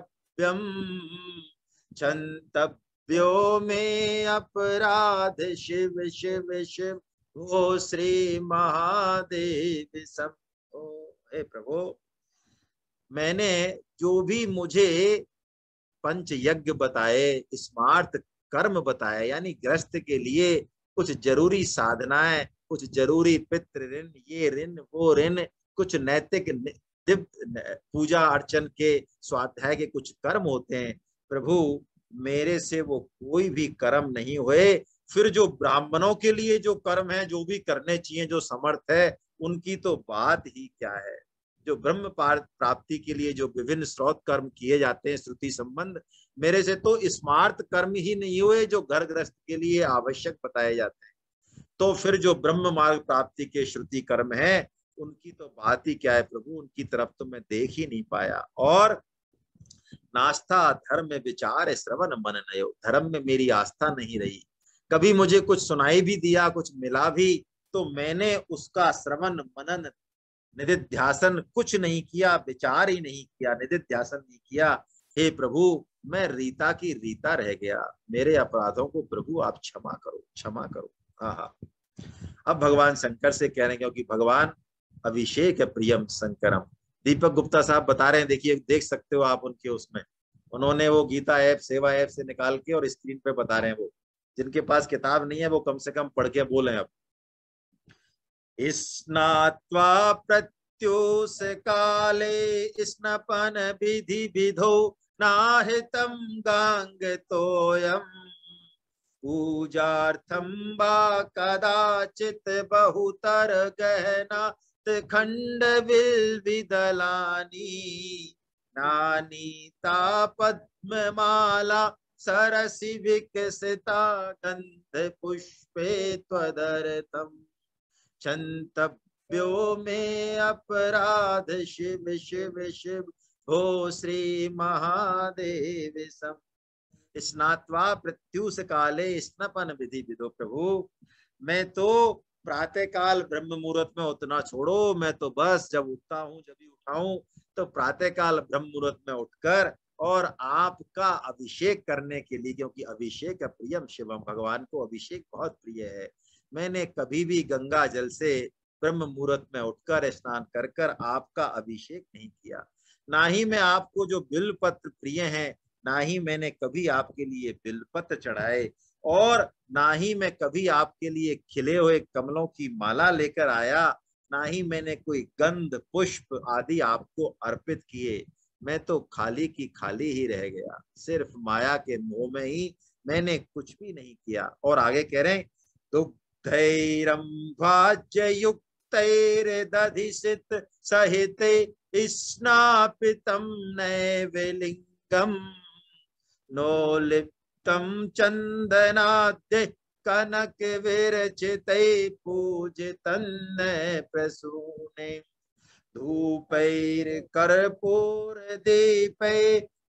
क्षंतव्यो में अपराध शिव शिव शिव ओ श्री महादेव शंभो। हे प्रभु, मैंने जो भी मुझे पंच यज्ञ बताए, स्मार्त कर्म बताए, यानी गृहस्थ के लिए कुछ जरूरी साधनाएं, कुछ जरूरी पितृ ऋण, ये ऋण वो ऋण, कुछ नैतिक पूजा अर्चन के स्वाध्याय के कुछ कर्म होते हैं। प्रभु मेरे से वो कोई भी कर्म नहीं हुए। फिर जो ब्राह्मणों के लिए जो कर्म है, जो भी करने चाहिए, जो समर्थ है, उनकी तो बात ही क्या है। जो ब्रह्म प्राप्ति के लिए जो विभिन्न स्रोत कर्म किए जाते हैं श्रुति संबंध, मेरे से तो स्मार्त कर्म ही नहीं हुए जो घर गृहस्थ के लिए आवश्यक बताए जाते हैं। तो फिर जो ब्रह्म मार्ग प्राप्ति के श्रुति कर्म है, उनकी तो बात ही क्या है प्रभु, उनकी तरफ तो मैं देख ही नहीं पाया। और नास्ता धर्म विचार श्रवण मन नयो, धर्म में मेरी आस्था नहीं रही। कभी मुझे कुछ सुनाई भी दिया, कुछ मिला भी, तो मैंने उसका श्रवण मनन निधिध्यासन कुछ नहीं किया, विचार ही नहीं किया, निधिध्यासन नहीं किया। हे प्रभु, मैं रीता की रीता रह गया, मेरे अपराधों को प्रभु आप क्षमा करो, क्षमा करो। हाँ, अब भगवान शंकर से कह रहे हैं, क्योंकि भगवान अभिषेक प्रियम शंकरम। दीपक गुप्ता साहब बता रहे हैं, देखिए देख सकते हो आप उनके उसमें, उन्होंने वो गीता ऐप, सेवा ऐप से निकाल के और स्क्रीन पे बता रहे हैं। वो जिनके पास किताब नहीं है वो कम से कम पढ़ के बोले। अब स्नात्वा प्रत्युष काले स्नपन विधि विधो नाहितम गांग तोयम पूजार्थम वा कदाचित बहुतर गहना खंड विदलानी नानीता पद्ममाला सरसि विकसिता गंध पुष्पे त्वदर्थम क्षन्तव्यो में अपराध शिव शिव शिव भो श्री महादेव सम। स्नात्वा प्रत्युष काले स्नपन विधि विदो। प्रभु मैं तो प्रातः काल ब्रह्म मुहूर्त में उठना छोड़ो, मैं तो बस जब उठता हूँ, जब भी उठाऊं तो प्रातः काल ब्रह्म मुहूर्त में उठकर और आपका अभिषेक करने के लिए, क्योंकि अभिषेक प्रियम शिवम, भगवान को अभिषेक बहुत प्रिय है। मैंने कभी भी गंगा जल से ब्रह्म मुहूर्त में उठकर स्नान कर कर आपका अभिषेक नहीं किया। ना ही मैं आपको जो बिल पत्र प्रिय हैं, ना ही मैंने कभी आपके लिए बिलपत्र चढ़ाए, और ना ही मैं कभी आपके लिए खिले हुए कमलों की माला लेकर आया, ना ही मैंने कोई गंध पुष्प आदि आपको अर्पित किए। मैं तो खाली की खाली ही रह गया, सिर्फ माया के मोह में ही मैंने कुछ भी नहीं किया। और आगे कह रहे हैं, दुग्धैरम भाज्ययुक्तैर्दधिसित सहिते स्नापितम नैवेलिंगम नोलिप्तम चंदनाद्य कनक विरचिते पूजितन्न प्रसूने धूपैर्कर्पूर दीपै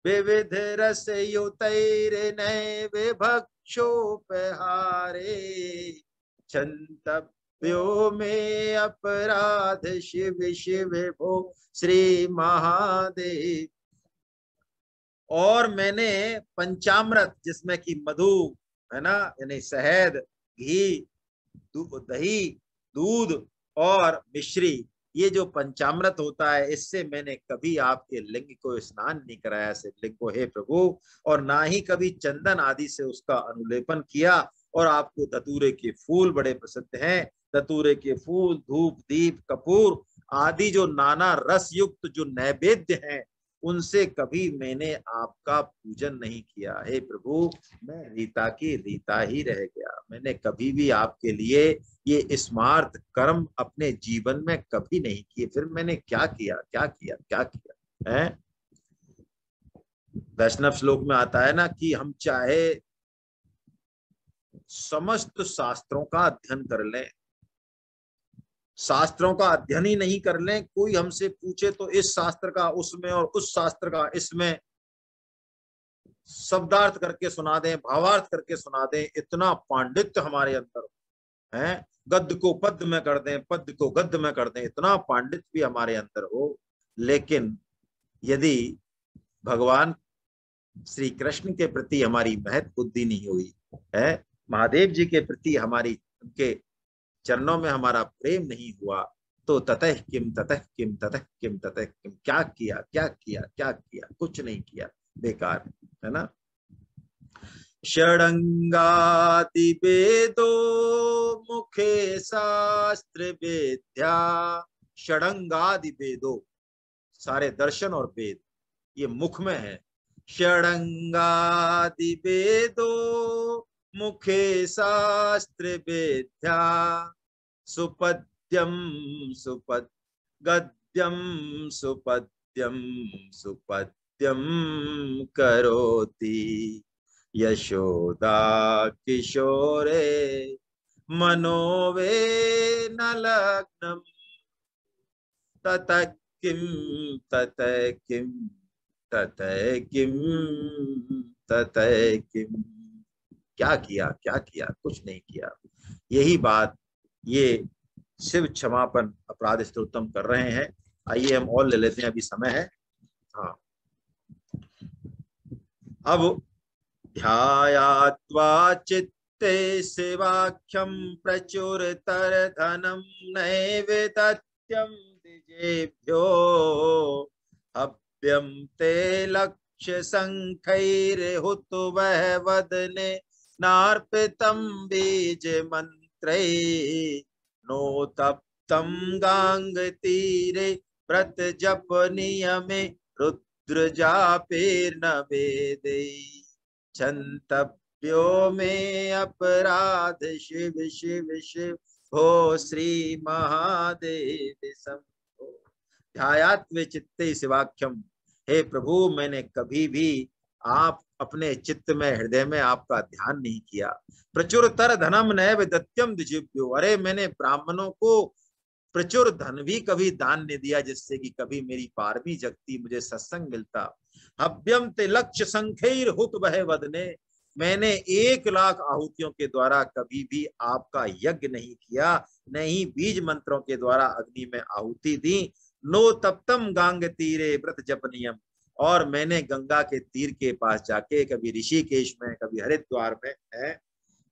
विविध रसयुतैर्नैवेभक्षोपहारे क्षन्तव्यो में अपराध शिव शिव भो श्री महादेव। और मैंने पंचामृत, जिसमें कि मधु है ना, यानी शहद, घी, दही, दूध और मिश्री, ये जो पंचामृत होता है, इससे मैंने कभी आपके लिंग को स्नान नहीं कराया, शिवलिंग को, हे प्रभु। और ना ही कभी चंदन आदि से उसका अनुलेपन किया। और आपको धतूरे के फूल बड़े प्रसिद्ध हैं, धतूरे के फूल, धूप, दीप, कपूर आदि जो नाना रस युक्त जो नैवेद्य हैं, उनसे कभी मैंने आपका पूजन नहीं किया। हे प्रभु, मैं रीता की रीता ही रह गया, मैंने कभी भी आपके लिए ये स्मार्त कर्म अपने जीवन में कभी नहीं किए। फिर मैंने क्या किया, क्या किया, क्या किया है? वैष्णव श्लोक में आता है ना कि हम चाहे समस्त शास्त्रों का अध्ययन कर लें, शास्त्रों का अध्ययन ही नहीं कर लें, कोई हमसे पूछे तो इस शास्त्र का उसमें और उस शास्त्र का इसमें शब्दार्थ करके सुना दें, भावार्थ करके सुना दें, इतना पांडित्य हमारे अंदर है, गद्य को पद्य में कर दें, पद्य को गद्य में कर दें, इतना पांडित्य भी हमारे अंदर हो, लेकिन यदि भगवान श्री कृष्ण के प्रति हमारी महत्व बुद्धि नहीं हुई है, महादेव जी के प्रति हमारी, उनके चरणों में हमारा प्रेम नहीं हुआ, तो ततः किम ततः किम ततः किम ततः किम, क्या किया, क्या किया, क्या किया? कुछ नहीं किया, बेकार है ना। षडंगादि वेदो मुखे शास्त्र विद्या। षडंगादि वेदो, सारे दर्शन और वेद ये मुख में है। षडंगादि वेदो मुखे शास्त्र विद्या सुपद्यम सुपद गद्यम सुपद्यम सुपद्यम करोति यशोदा किशोरे मनोवे न लग्नम ततः किम ततः किम ततः किम ततः किम। क्या किया, क्या किया? कुछ नहीं किया। यही बात ये शिव क्षमापन अपराध स्तोत्रम कर रहे हैं। आइए हम और ले लेते हैं, अभी समय है। हाँ, अब ध्यायात्वा चित्ते शिवाख्यम प्रचुरतर धनम नैव दत्यम द्विजेभ्यो हव्यम ते लक्ष्य संखैर्हुत वह वदने नार्पितम बीज मंत्रै नो तप्तम गांग तीरे व्रत जप नियमे रुद्र जापेर्न वेदे क्षन्तव्यो में अपराध शिव शिव शिव भो श्री महादेव शंभो ध्यायात्व चित्ते शिवाख्यम। हे प्रभु, मैंने कभी भी आप अपने चित्त में हृदय में आपका ध्यान नहीं किया। प्रचुरतर धनम नैव दत्यम द्विजेभ्यो, अरे मैंने ब्राह्मणों को प्रचुर धन भी कभी दान नहीं दिया जिससे कि कभी मेरी पारवी जगती, मुझे सत्संग मिलता। हव्यम ते लक्ष्य संख्यर हुत वह वदने, मैंने 1,00,000 आहुतियों के द्वारा कभी भी आपका यज्ञ नहीं किया, नहीं बीज मंत्रों के द्वारा अग्नि में आहुति दी। नो तप्तम गांग तीरे व्रत जप नियम, और मैंने गंगा के तीर के पास जाके कभी ऋषिकेश में, कभी हरिद्वार में है,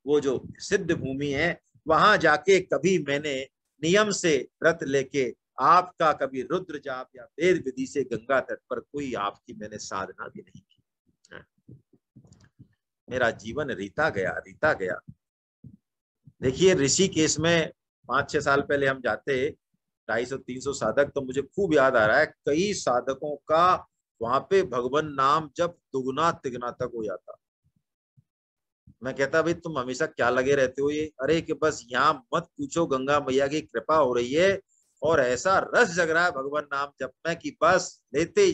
वो जो सिद्ध भूमि है, वहां जाके कभी मैंने नियम से व्रत लेके आपका कभी रुद्र जाप या वेद विधि से गंगा तट पर कोई आपकी मैंने साधना भी नहीं की। मेरा जीवन रीता गया। देखिए ऋषिकेश में 5-6 साल पहले हम जाते, 250-300 साधक, तो मुझे खूब याद आ रहा है कई साधकों का वहां पे भगवान नाम जब दुगुना तिगुना तक हो जाता। मैं कहता भाई तुम हमेशा क्या लगे रहते हो ये, अरे कि बस यहाँ मत पूछो, गंगा मैया की कृपा हो रही है और ऐसा रस जग रहा है भगवान नाम जप में कि बस लेते ही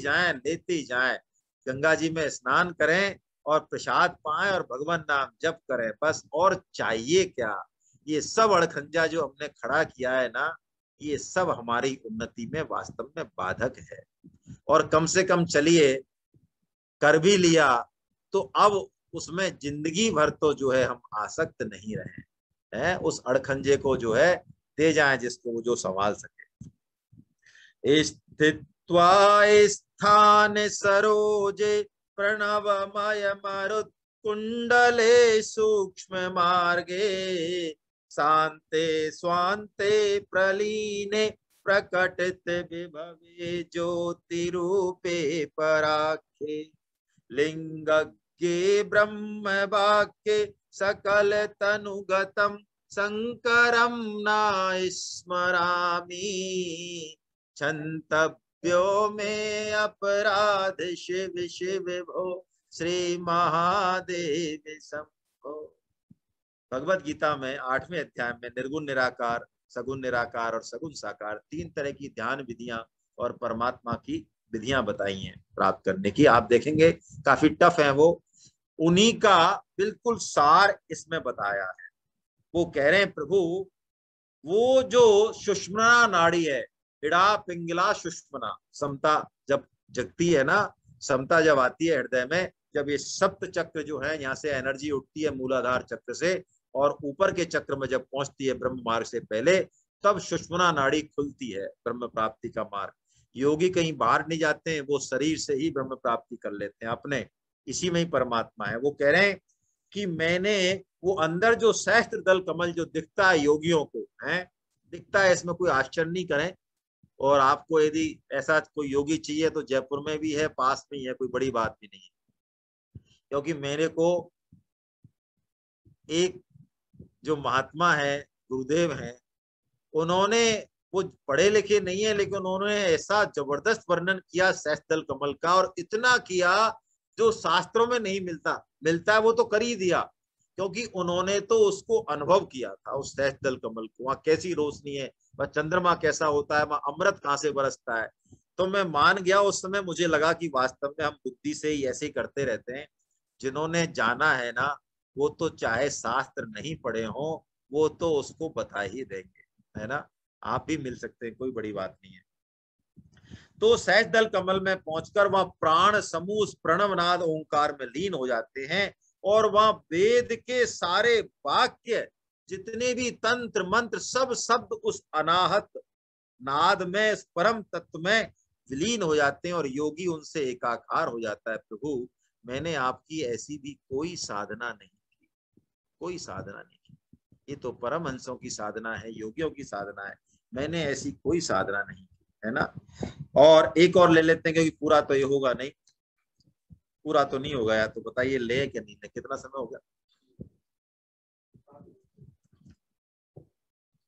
जाएं। गंगा जी में स्नान करें और प्रसाद पाएं और भगवान नाम जप करें, बस और चाहिए क्या। ये सब अड़खंजा जो हमने खड़ा किया है ना, ये सब हमारी उन्नति में वास्तव में बाधक है। और कम से कम चलिए कर भी लिया तो अब उसमें जिंदगी भर तो जो है हम आसक्त नहीं रहे हैं, उस अड़खंजे को जो है दे जाएं जिसको जो संभाल सके। स्थित्वा स्थान सरोजे प्रणवमय मरुत कुंडले सूक्ष्म मार्गे शांते स्वांते प्रलीने प्रकटित विभवे ज्योति रूपे पराखे लिंगज्ञे ब्रह्म वाक्ये सकल तनुगतम शंकरम न स्मरामि क्षन्तव्यो में अपराध शिव शिव भो श्री महादेव शंभो। भगवत गीता में 8वें अध्याय में निर्गुण निराकार, सगुण निराकार और सगुण साकार 3 तरह की ध्यान विधियां और परमात्मा की विधियां बताई हैं प्राप्त करने की। आप देखेंगे काफी टफ है वो, उन्हीं का बिल्कुल सार इसमें बताया है। वो कह रहे हैं प्रभु, वो जो सुषुम्ना नाड़ी है, इड़ा पिंगला सुषुम्ना, समता जब जगती है ना, समता जब आती है हृदय में, जब ये सप्त चक्र जो है यहाँ से एनर्जी उठती है मूलाधार चक्र से और ऊपर के चक्र में जब पहुंचती है ब्रह्म मार्ग से पहले, तब सुषुम्ना नाड़ी खुलती है ब्रह्म प्राप्ति का मार्ग। योगी कहीं बाहर नहीं जाते हैं, वो शरीर से ही ब्रह्म प्राप्ति कर लेते हैं अपने, इसी में ही परमात्मा है। वो कह रहे हैं कि मैंने वो अंदर जो सहस्त्र दल कमल जो दिखता है योगियों को है, दिखता है, इसमें कोई आश्चर्य नहीं करें। और आपको यदि ऐसा कोई योगी चाहिए तो जयपुर में भी है, पास में ही है, कोई बड़ी बात भी नहीं है। क्योंकि मेरे को एक जो महात्मा है, गुरुदेव हैं, उन्होंने, वो पढ़े लिखे नहीं है लेकिन उन्होंने ऐसा जबरदस्त वर्णन किया सहस्त्र दल कमल का, और इतना किया जो शास्त्रों में नहीं मिलता है वो तो कर ही दिया, क्योंकि उन्होंने तो उसको अनुभव किया था उस सहस्त्र दल कमल को, वहां कैसी रोशनी है, वह चंद्रमा कैसा होता है, वहां अमृत कहाँ से बरसता है। तो मैं मान गया उस समय, मुझे लगा कि वास्तव में हम बुद्धि से ही ऐसे ही करते रहते हैं। जिन्होंने जाना है ना, वो तो चाहे शास्त्र नहीं पढ़े हों, वो तो उसको बता ही देंगे, है ना। आप भी मिल सकते हैं, कोई बड़ी बात नहीं है। तो सहस्त्र दल कमल में पहुंचकर वह प्राण समूह प्रणवनाद ओंकार में लीन हो जाते हैं, और वह वेद के सारे वाक्य, जितने भी तंत्र मंत्र, सब शब्द उस अनाहत नाद में, इस परम तत्व में विलीन हो जाते हैं, और योगी उनसे एकाकार हो जाता है। प्रभु, मैंने आपकी ऐसी भी कोई साधना नहीं की, कोई साधना नहीं की। ये तो परमहंसों की साधना है, योगियों की साधना है, मैंने ऐसी कोई साधना नहीं की, है ना। और एक और ले लेते हैं, क्योंकि पूरा तो ये होगा नहीं, पूरा तो नहीं होगा यार, तो बताइए ले क्या नहीं ले, कितना समय हो गया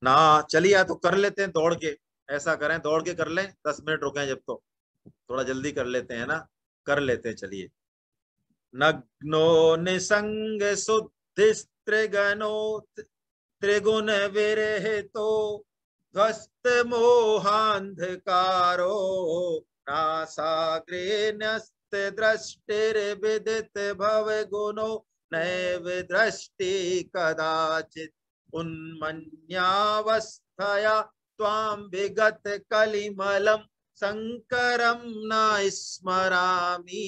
ना। चलिए या तो कर लेते हैं दौड़ के, ऐसा करें दौड़ के कर लें, 10 मिनट रुके जब, तो थोड़ा जल्दी कर लेते हैं ना, कर लेते हैं चलिए। नग्नो निसंग सुधिस्त्रिगणो त्रिगुण विरहितो ध्वस्त मोहांधकारो नासाग्रे न्यस्त दृष्टिर्विदित भव गुणो नैव दृष्टि कदाचित् उन्मन्यावस्थया त्वां विगत कलिमलं शंकरं न स्मरामि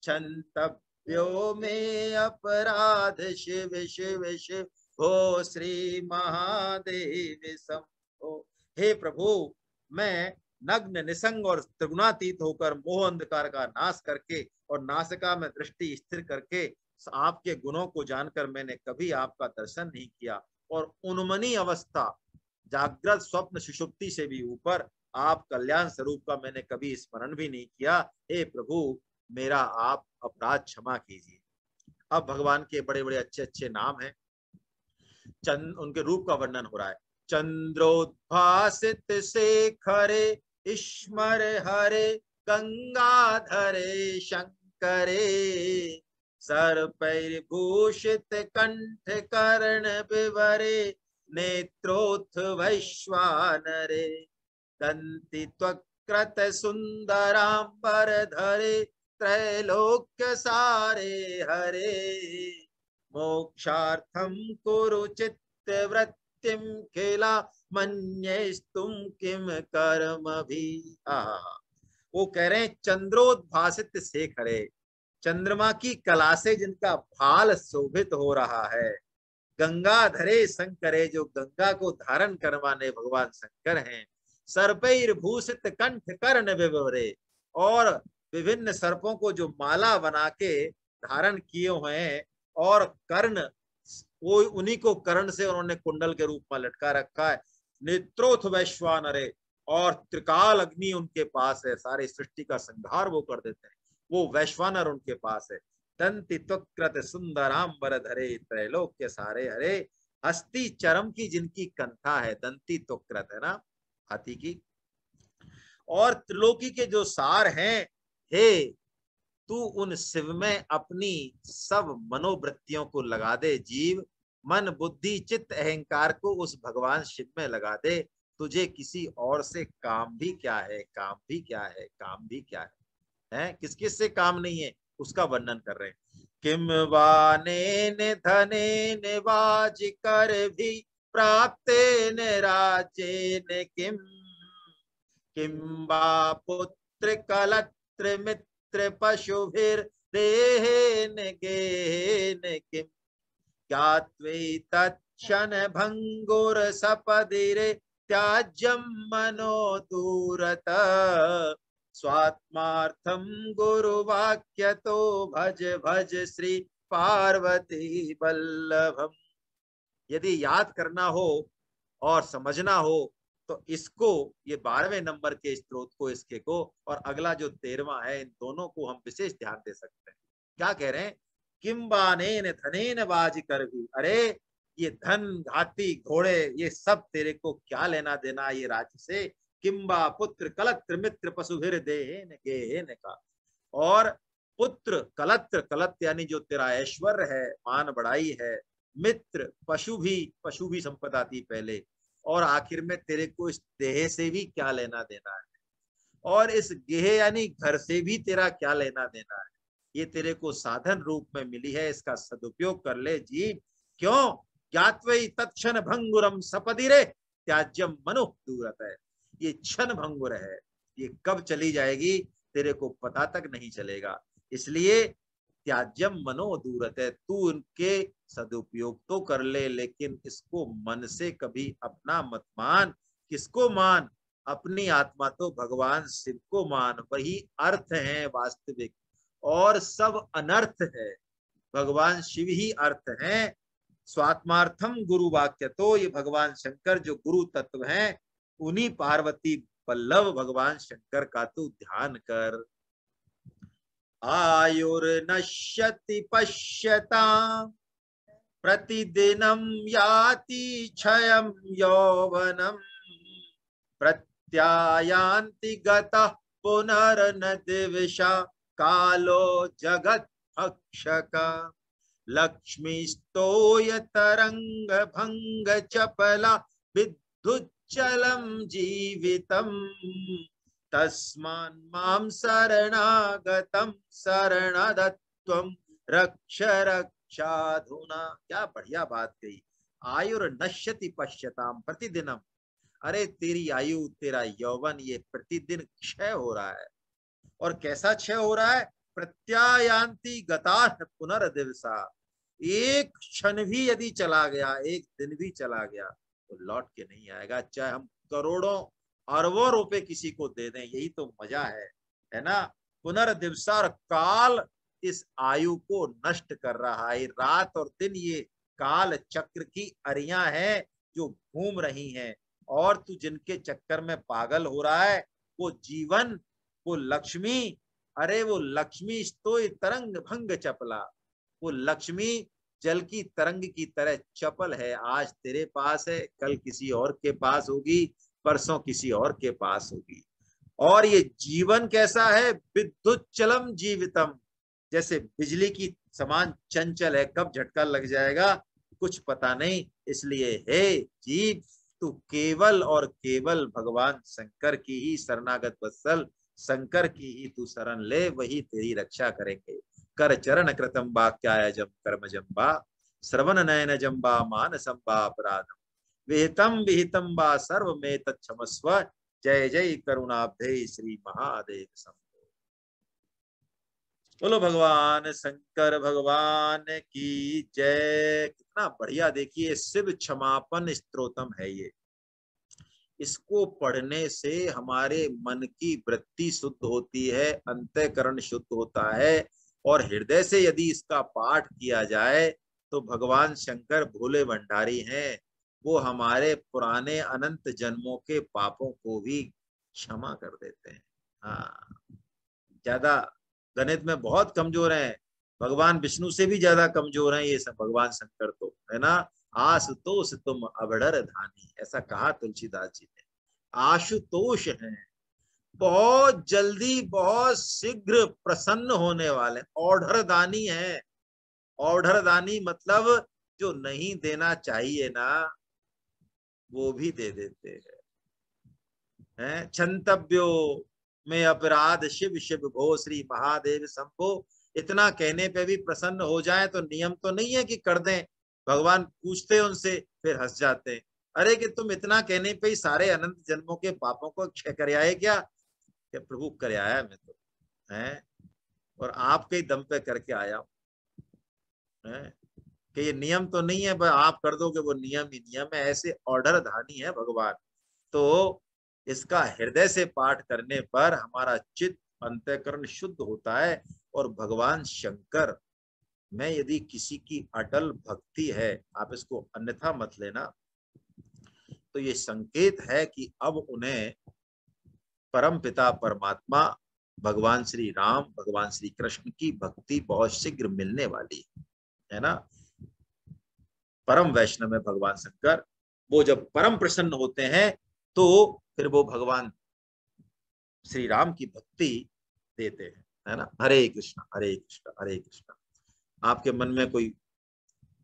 क्षन्तव्यो मे अपराध शिव शिव शिव हो श्री महादेव शंभो। हे प्रभु, मैं नग्न निसंग और त्रिगुणातीत होकर मोह अंधकार का नाश करके और नासिका में दृष्टि स्थिर करके आपके गुणों को जानकर मैंने कभी आपका दर्शन नहीं किया, और उन्मनी अवस्था जागृत स्वप्न सुषुप्ति से भी ऊपर आप कल्याण स्वरूप का मैंने कभी स्मरण भी नहीं किया। हे प्रभु, मेरा आप अपराध क्षमा कीजिए। अब भगवान के बड़े बड़े अच्छे अच्छे नाम हैं, उनके रूप का वर्णन हो रहा है। चंद्रोद्भासित शेखरे ईश्वर हरे गंगाधरे शंकरे सर्पैर्भूषित कंठ कर्ण विवरे नेत्रोत्थ वैश्वानरे दंति त्वकृत सुंदरांबर धरे त्रैलोक्य सारे हरे मोक्षार्थम कुरु चित्त वृत्तिम खिला मन्यस्तुम किम कर्म भी। वो कह रहे हैं चंद्रोद्भासित शेखरे, चंद्रमा की कला से जिनका भाल शोभित हो रहा है, गंगाधरे शंकरे, जो गंगा को धारण करवाने भगवान शंकर हैं, सर्पैर्भूषित कंठ कर्ण विवरे, और विभिन्न सर्पों को जो माला बना के धारण किए हुए हैं, और कर्ण, वो उन्हीं को कर्ण से उन्होंने कुंडल के रूप में लटका रखा है। नेत्रोथ वैश्वानरे, और त्रिकाल अग्नि उनके पास है, सारे सृष्टि का संहार वो कर देते हैं, वो वैश्वानर उनके पास है। दंति त्वकृत सुंदरांबर धरे त्रैलोक्य सारे हरे, हस्ती चरम की जिनकी कंथा है, दंती त्वकृत है ना, हाथी की, और त्रिलोकी के जो सार हैं, हे तू उन शिव में अपनी सब मनोवृत्तियों को लगा दे। जीव मन बुद्धि चित्त अहंकार को उस भगवान शिव में लगा दे। तुझे किसी और से काम भी क्या है, काम भी क्या है, काम भी क्या है, किस किस से काम नहीं है, उसका वर्णन कर रहे हैं। किम वाने ने धने ने वाज कर भी प्राप्ते ने राज्य ने किम, किम वा पुत्र कलत्र मित्र पशुभिर देहेन गेन किम ज्ञात्वैतच्छन भंगुर सपदिरे त्याज्यम मनो दूरत स्वात्मार्थम गुरुवाक्य तो भज भज श्री पार्वती वल्लभम। यदि याद करना हो और समझना हो तो इसको, ये 12वें नंबर के स्त्रोत को, इसके को, और अगला जो 13वां है, इन दोनों को हम विशेष ध्यान दे सकते हैं। क्या कह रहे हैं? किम्बानेन धनेन बाज कर भी, अरे ये धन हाथी घोड़े ये सब तेरे को क्या लेना देना ये राज्य से। किम्बा पुत्र कलत्र मित्र पशुभिर देहेन गेहेन का, और पुत्र कलत्र, कलत्र यानी जो तेरा ऐश्वर्य है, मान बढ़ाई है, मित्र पशु भी संपदा थी पहले, और आखिर में तेरे को इस देह से भी क्या लेना देना है, और इस गेह यानी घर से भी तेरा क्या लेना देना है। ये तेरे को साधन रूप में मिली है, इसका सदुपयोग कर ले जीव। क्यों? ज्ञात्वै तत्क्षण भंगुरम सपदिरे त्याज्यम मनु दूरत है, ये क्षण भंगुर है, ये कब चली जाएगी तेरे को पता तक नहीं चलेगा। इसलिए त्याज्यम मनो दूरत है, तू उनके सदुपयोग तो कर ले, लेकिन इसको मन से कभी अपना मत मान। किसको मान? अपनी आत्मा तो भगवान शिव को मान, वही अर्थ है वास्तविक, और सब अनर्थ है। भगवान शिव ही अर्थ हैं। स्वात्मार्थम गुरु वाक्य, तो ये भगवान शंकर जो गुरु तत्व हैं, उन्हीं पार्वती वल्लभ भगवान शंकर का तू ध्यान कर। आयुर्नश्यति पश्यता प्रतिदिनं याति क्षयं यौवनम् प्रत्यायान्ति गतः पुनर्न दिविषा कालो जगत् भक्षक लक्ष्मीस्तोय तरंग भंग चपला विद्युच्चलं जीवितम् तस्मान् मां शरणागतं शरणदत्वं रक्ष रक्षाधुना। क्या बढ़िया बात कही। आयुर्नश्यति पश्यताम प्रतिदिनम, अरे तेरी आयु तेरा यौवन ये प्रतिदिन क्षय हो रहा है। और कैसा क्षय हो रहा है? प्रत्यायांति गता पुनर्दिवसा, एक क्षण भी यदि चला गया, एक दिन भी चला गया तो लौट के नहीं आएगा, चाहे हम करोड़ों अरबों रुपए किसी को दे दें। यही तो मजा है ना। पुनर्दिवसा, और काल इस आयु को नष्ट कर रहा है। रात और दिन ये काल चक्र की अरियां हैं जो घूम रही हैं, और तू जिनके चक्कर में पागल हो रहा है वो जीवन, वो लक्ष्मी, अरे वो लक्ष्मी स्तोय तरंग भंग चपला, वो लक्ष्मी जल की तरंग की तरह चपल है। आज तेरे पास है, कल किसी और के पास होगी, परसों किसी और के पास होगी। और ये जीवन कैसा है? विद्युत चलम जीवितम, जैसे बिजली की समान चंचल है, कब झटका लग जाएगा कुछ पता नहीं। इसलिए हे जीव, तू केवल और केवल भगवान शंकर की ही शरणागत वत्सल, शंकर की ही तू शरण ले, वही तेरी रक्षा करेंगे। कर चरण कृतम वाक्यायजम कर्म जम्बा श्रवण नयन जम्बा मानसम वा अपराधम विहितम विहितम वा सर्व में तत्क्षमस्व। जय जय करुणाब्धे श्री महादेव शंभो। बोलो भगवान शंकर भगवान की जय। कितना बढ़िया, देखिए शिव क्षमापन स्तोत्रम है ये। इसको पढ़ने से हमारे मन की वृत्ति शुद्ध होती है, अंतःकरण शुद्ध होता है, और हृदय से यदि इसका पाठ किया जाए तो भगवान शंकर भोले भंडारी हैं, वो हमारे पुराने अनंत जन्मों के पापों को भी क्षमा कर देते हैं। हाँ, ज्यादा गणित में बहुत कमजोर हैं, भगवान विष्णु से भी ज्यादा कमजोर हैं ये सब भगवान शंकर तो, है ना। आशुतोष तुम अबड़र धानी, ऐसा कहा तुलसीदास जी ने। आशुतोष हैं, बहुत जल्दी बहुत शीघ्र प्रसन्न होने वाले। औढ़र दानी है, औढ़र दानी मतलब जो नहीं देना चाहिए ना वो भी दे देते हैं। क्षंतव्यो में अपराध शिव शिव भो श्री महादेव शंभो। इतना कहने पे भी प्रसन्न हो जाए तो नियम तो नहीं है कि कर दें, भगवान पूछते उनसे फिर हंस जाते हैं। अरे कि तुम इतना कहने पे ही सारे अनंत जन्मों के पापों को क्षय कर आए क्या? प्रभु कर आया मैं तो, है, और आपके ही दम पे करके आया हूं, कि ये नियम तो नहीं है आप कर दोगे, वो नियम ही नियम है। ऐसे ऑर्डर धानी है भगवान। तो इसका हृदय से पाठ करने पर हमारा चित्त अंतःकरण शुद्ध होता है। और भगवान शंकर में यदि किसी की अटल भक्ति है, आप इसको अन्यथा मत लेना, तो ये संकेत है कि अब उन्हें परम पिता परमात्मा भगवान श्री राम, भगवान श्री कृष्ण की भक्ति बहुत शीघ्र मिलने वाली है ना। परम वैष्णव है भगवान शंकर, वो जब परम प्रसन्न होते हैं तो फिर वो भगवान श्री राम की भक्ति देते हैं, है ना। हरे कृष्णा हरे कृष्णा हरे कृष्णा। आपके मन में कोई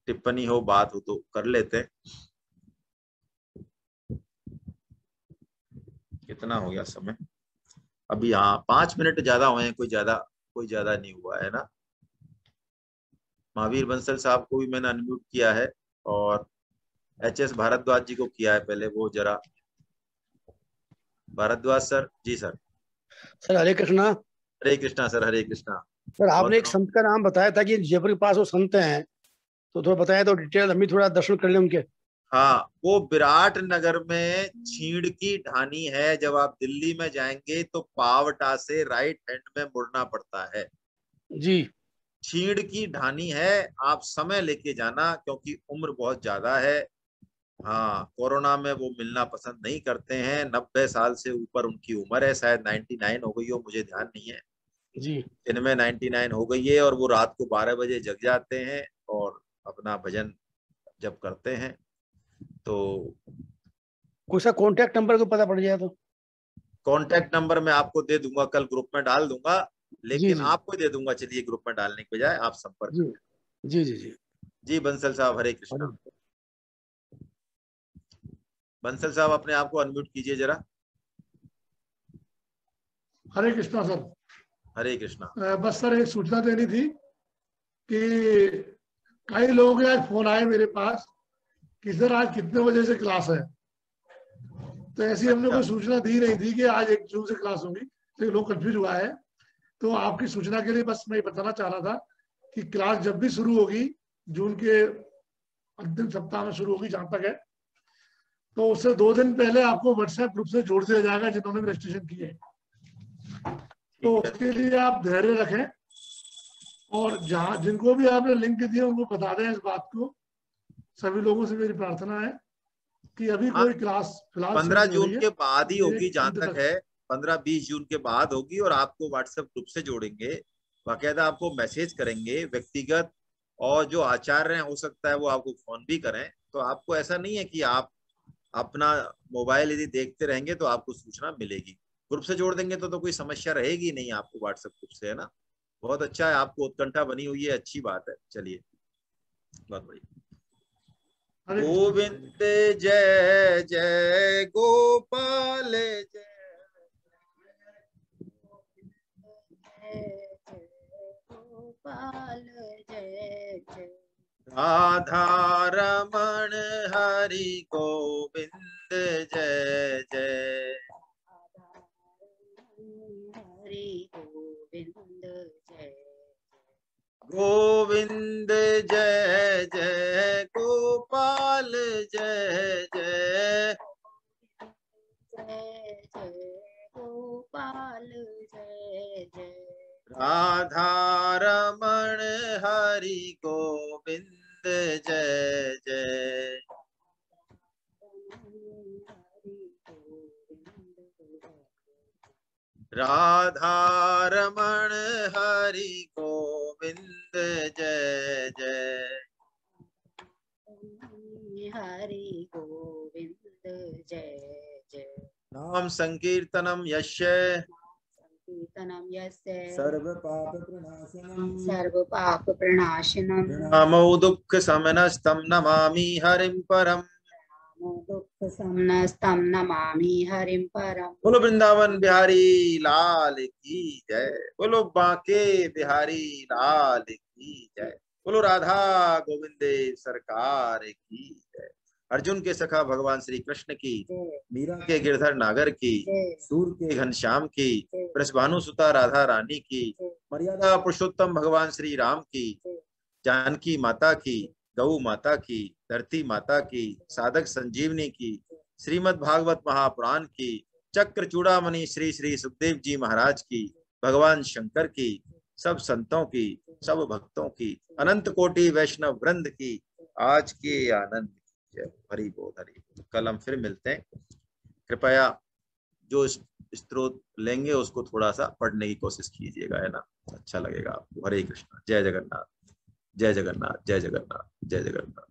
टिप्पणी हो, बात हो तो कर लेते हैं। कितना हो गया समय अभी? हाँ, 5 मिनट ज्यादा हुए हैं, कोई ज्यादा नहीं हुआ है ना। महावीर बंसल साहब को भी मैंने अनम्यूट किया है, और एच.एस. भारद्वाज जी को किया है पहले, वो जरा। भारद्वाज सर जी। सर हरे कृष्णा। हरे कृष्णा सर, हरे कृष्णा। सर आपने एक संत का नाम बताया था कि जयपुर के पास वो संत हैं, तो थोड़ा बताया तो डिटेल हम भी थोड़ा दर्शन कर ले उनके। हाँ, वो विराट नगर में छीड़ की ढानी है। जब आप दिल्ली में जाएंगे तो पावटा से राइट हैंड में मुड़ना पड़ता है। जी छीड़ की ढानी है, आप समय लेके जाना क्योंकि उम्र बहुत ज्यादा है। हाँ, कोरोना में वो मिलना पसंद नहीं करते हैं। 90 साल से ऊपर उनकी उम्र है, शायद 99 हो गई हो, मुझे ध्यान नहीं है। जी। इनमें 99 हो गई है और वो रात को 12 बजे जग जाते हैं और अपना भजन जब करते हैं। तो कोई सा कॉन्टेक्ट नंबर को पता पड़ जाए तो? कांटेक्ट नंबर मैं आपको दे दूंगा, कल ग्रुप में डाल दूंगा, जी लेकिन जी आपको दे दूंगा। चलिए, ग्रुप में डालने के बजाय आप संपर्क जी करें। जी जी जी। जी बंसल साहब, हरे हेलो। कृष्णा। बंसल साहब, अपने आप को अनम्यूट कीजिए जरा। हरे कृष्णा सर। हरे कृष्णा। बस सर एक सूचना देनी थी कि कई लोगों के आज फोन आए मेरे पास कि सर आज कितने बजे से क्लास है। तो ऐसी हमने अच्छा, कोई सूचना दी नहीं थी कि आज 1 जून से क्लास होगी, तो लोग कंफ्यूज हुआ है। तो आपकी सूचना के लिए बस मैं बताना चाह रहा था कि क्लास जब भी शुरू होगी, जून के अंतिम सप्ताह में शुरू होगी जहां तक है, तो उससे 2 दिन पहले आपको व्हाट्सएप ग्रुप से जोड़ दिया जाएगा जिन्होंने रजिस्ट्रेशन किए। तो ठीक है। उसके लिए आप धैर्य रखें और जहां जिनको भी आपने लिंक दिए उनको बता दें इस बात को। सभी लोगों से मेरी प्रार्थना है कि अभी हाँ, कोई क्लास फिलहाल शुरू 15 नहीं हो जून रही है, के बाद ही होगी एक जहां अंत तक तक। है। 15-20 जून के बाद होगी और आपको व्हाट्सएप ग्रुप से जोड़ेंगे, बाकायदा आपको मैसेज करेंगे व्यक्तिगत। और जो आचार्य हैं, हो सकता है वो आपको फोन भी करें। तो आपको ऐसा नहीं है कि आप अपना मोबाइल यदि देखते रहेंगे तो आपको सूचना मिलेगी। ग्रुप से जोड़ देंगे तो कोई समस्या रहेगी नहीं आपको व्हाट्सएप ग्रुप से, है ना। बहुत अच्छा है, आपको उत्कंठा बनी हुई है, अच्छी बात है। चलिए, बहुत बढ़िया। हरे कृष्ण। गोविंद जय जय गोपाल जय। गोपाल जय जय। राधा रमण हरि गोविंद जय जय। हरि गोविंद जय। गोविंद जय जय गोपाल जय जय। जय जय गोपाल जय जय। राधा रमण हरि गोविंद जय जय। राधा रमण हरि गोविंद जय जय। हरि गोविंद जय जय। नाम संकीर्तनम यस्य संकीर्तनम यस्य सर्व पाप प्रणाशनम सर्व पाप प्रणाशनम नमो दुःख समनस्तं नमामि हरिं परम। दुःख समनस्तं नमामि हरिं परम। बोलो वृंदावन बिहारी लाल की जय। बोलो बांके बिहारी लाल की जय। बोलो राधा गोविंदे सरकार की जय। अर्जुन के सखा भगवान श्री कृष्ण की, मीरा के गिरधर नागर की, सूर के घनश्याम की, वृषभानु सुता राधा रानी की, मर्यादा पुरुषोत्तम भगवान श्री राम की, जानकी माता की, गौ माता की, धरती माता की, साधक संजीवनी की, श्रीमद् भागवत महापुराण की, चक्र चूड़ामणि श्री श्री सुखदेव जी महाराज की, भगवान शंकर की, सब संतों की, सब भक्तों की, अनंत कोटि वैष्णव वृंद की आज के आनंद की जय। हरि बोल, हरि बोल। कल हम फिर मिलते हैं। कृपया जो स्त्रोत लेंगे उसको थोड़ा सा पढ़ने की कोशिश कीजिएगा, है ना, अच्छा लगेगा आपको। हरे कृष्णा। जय जगन्नाथ, जय जगन्नाथ, जय जगन्नाथ, जय जगन्नाथ।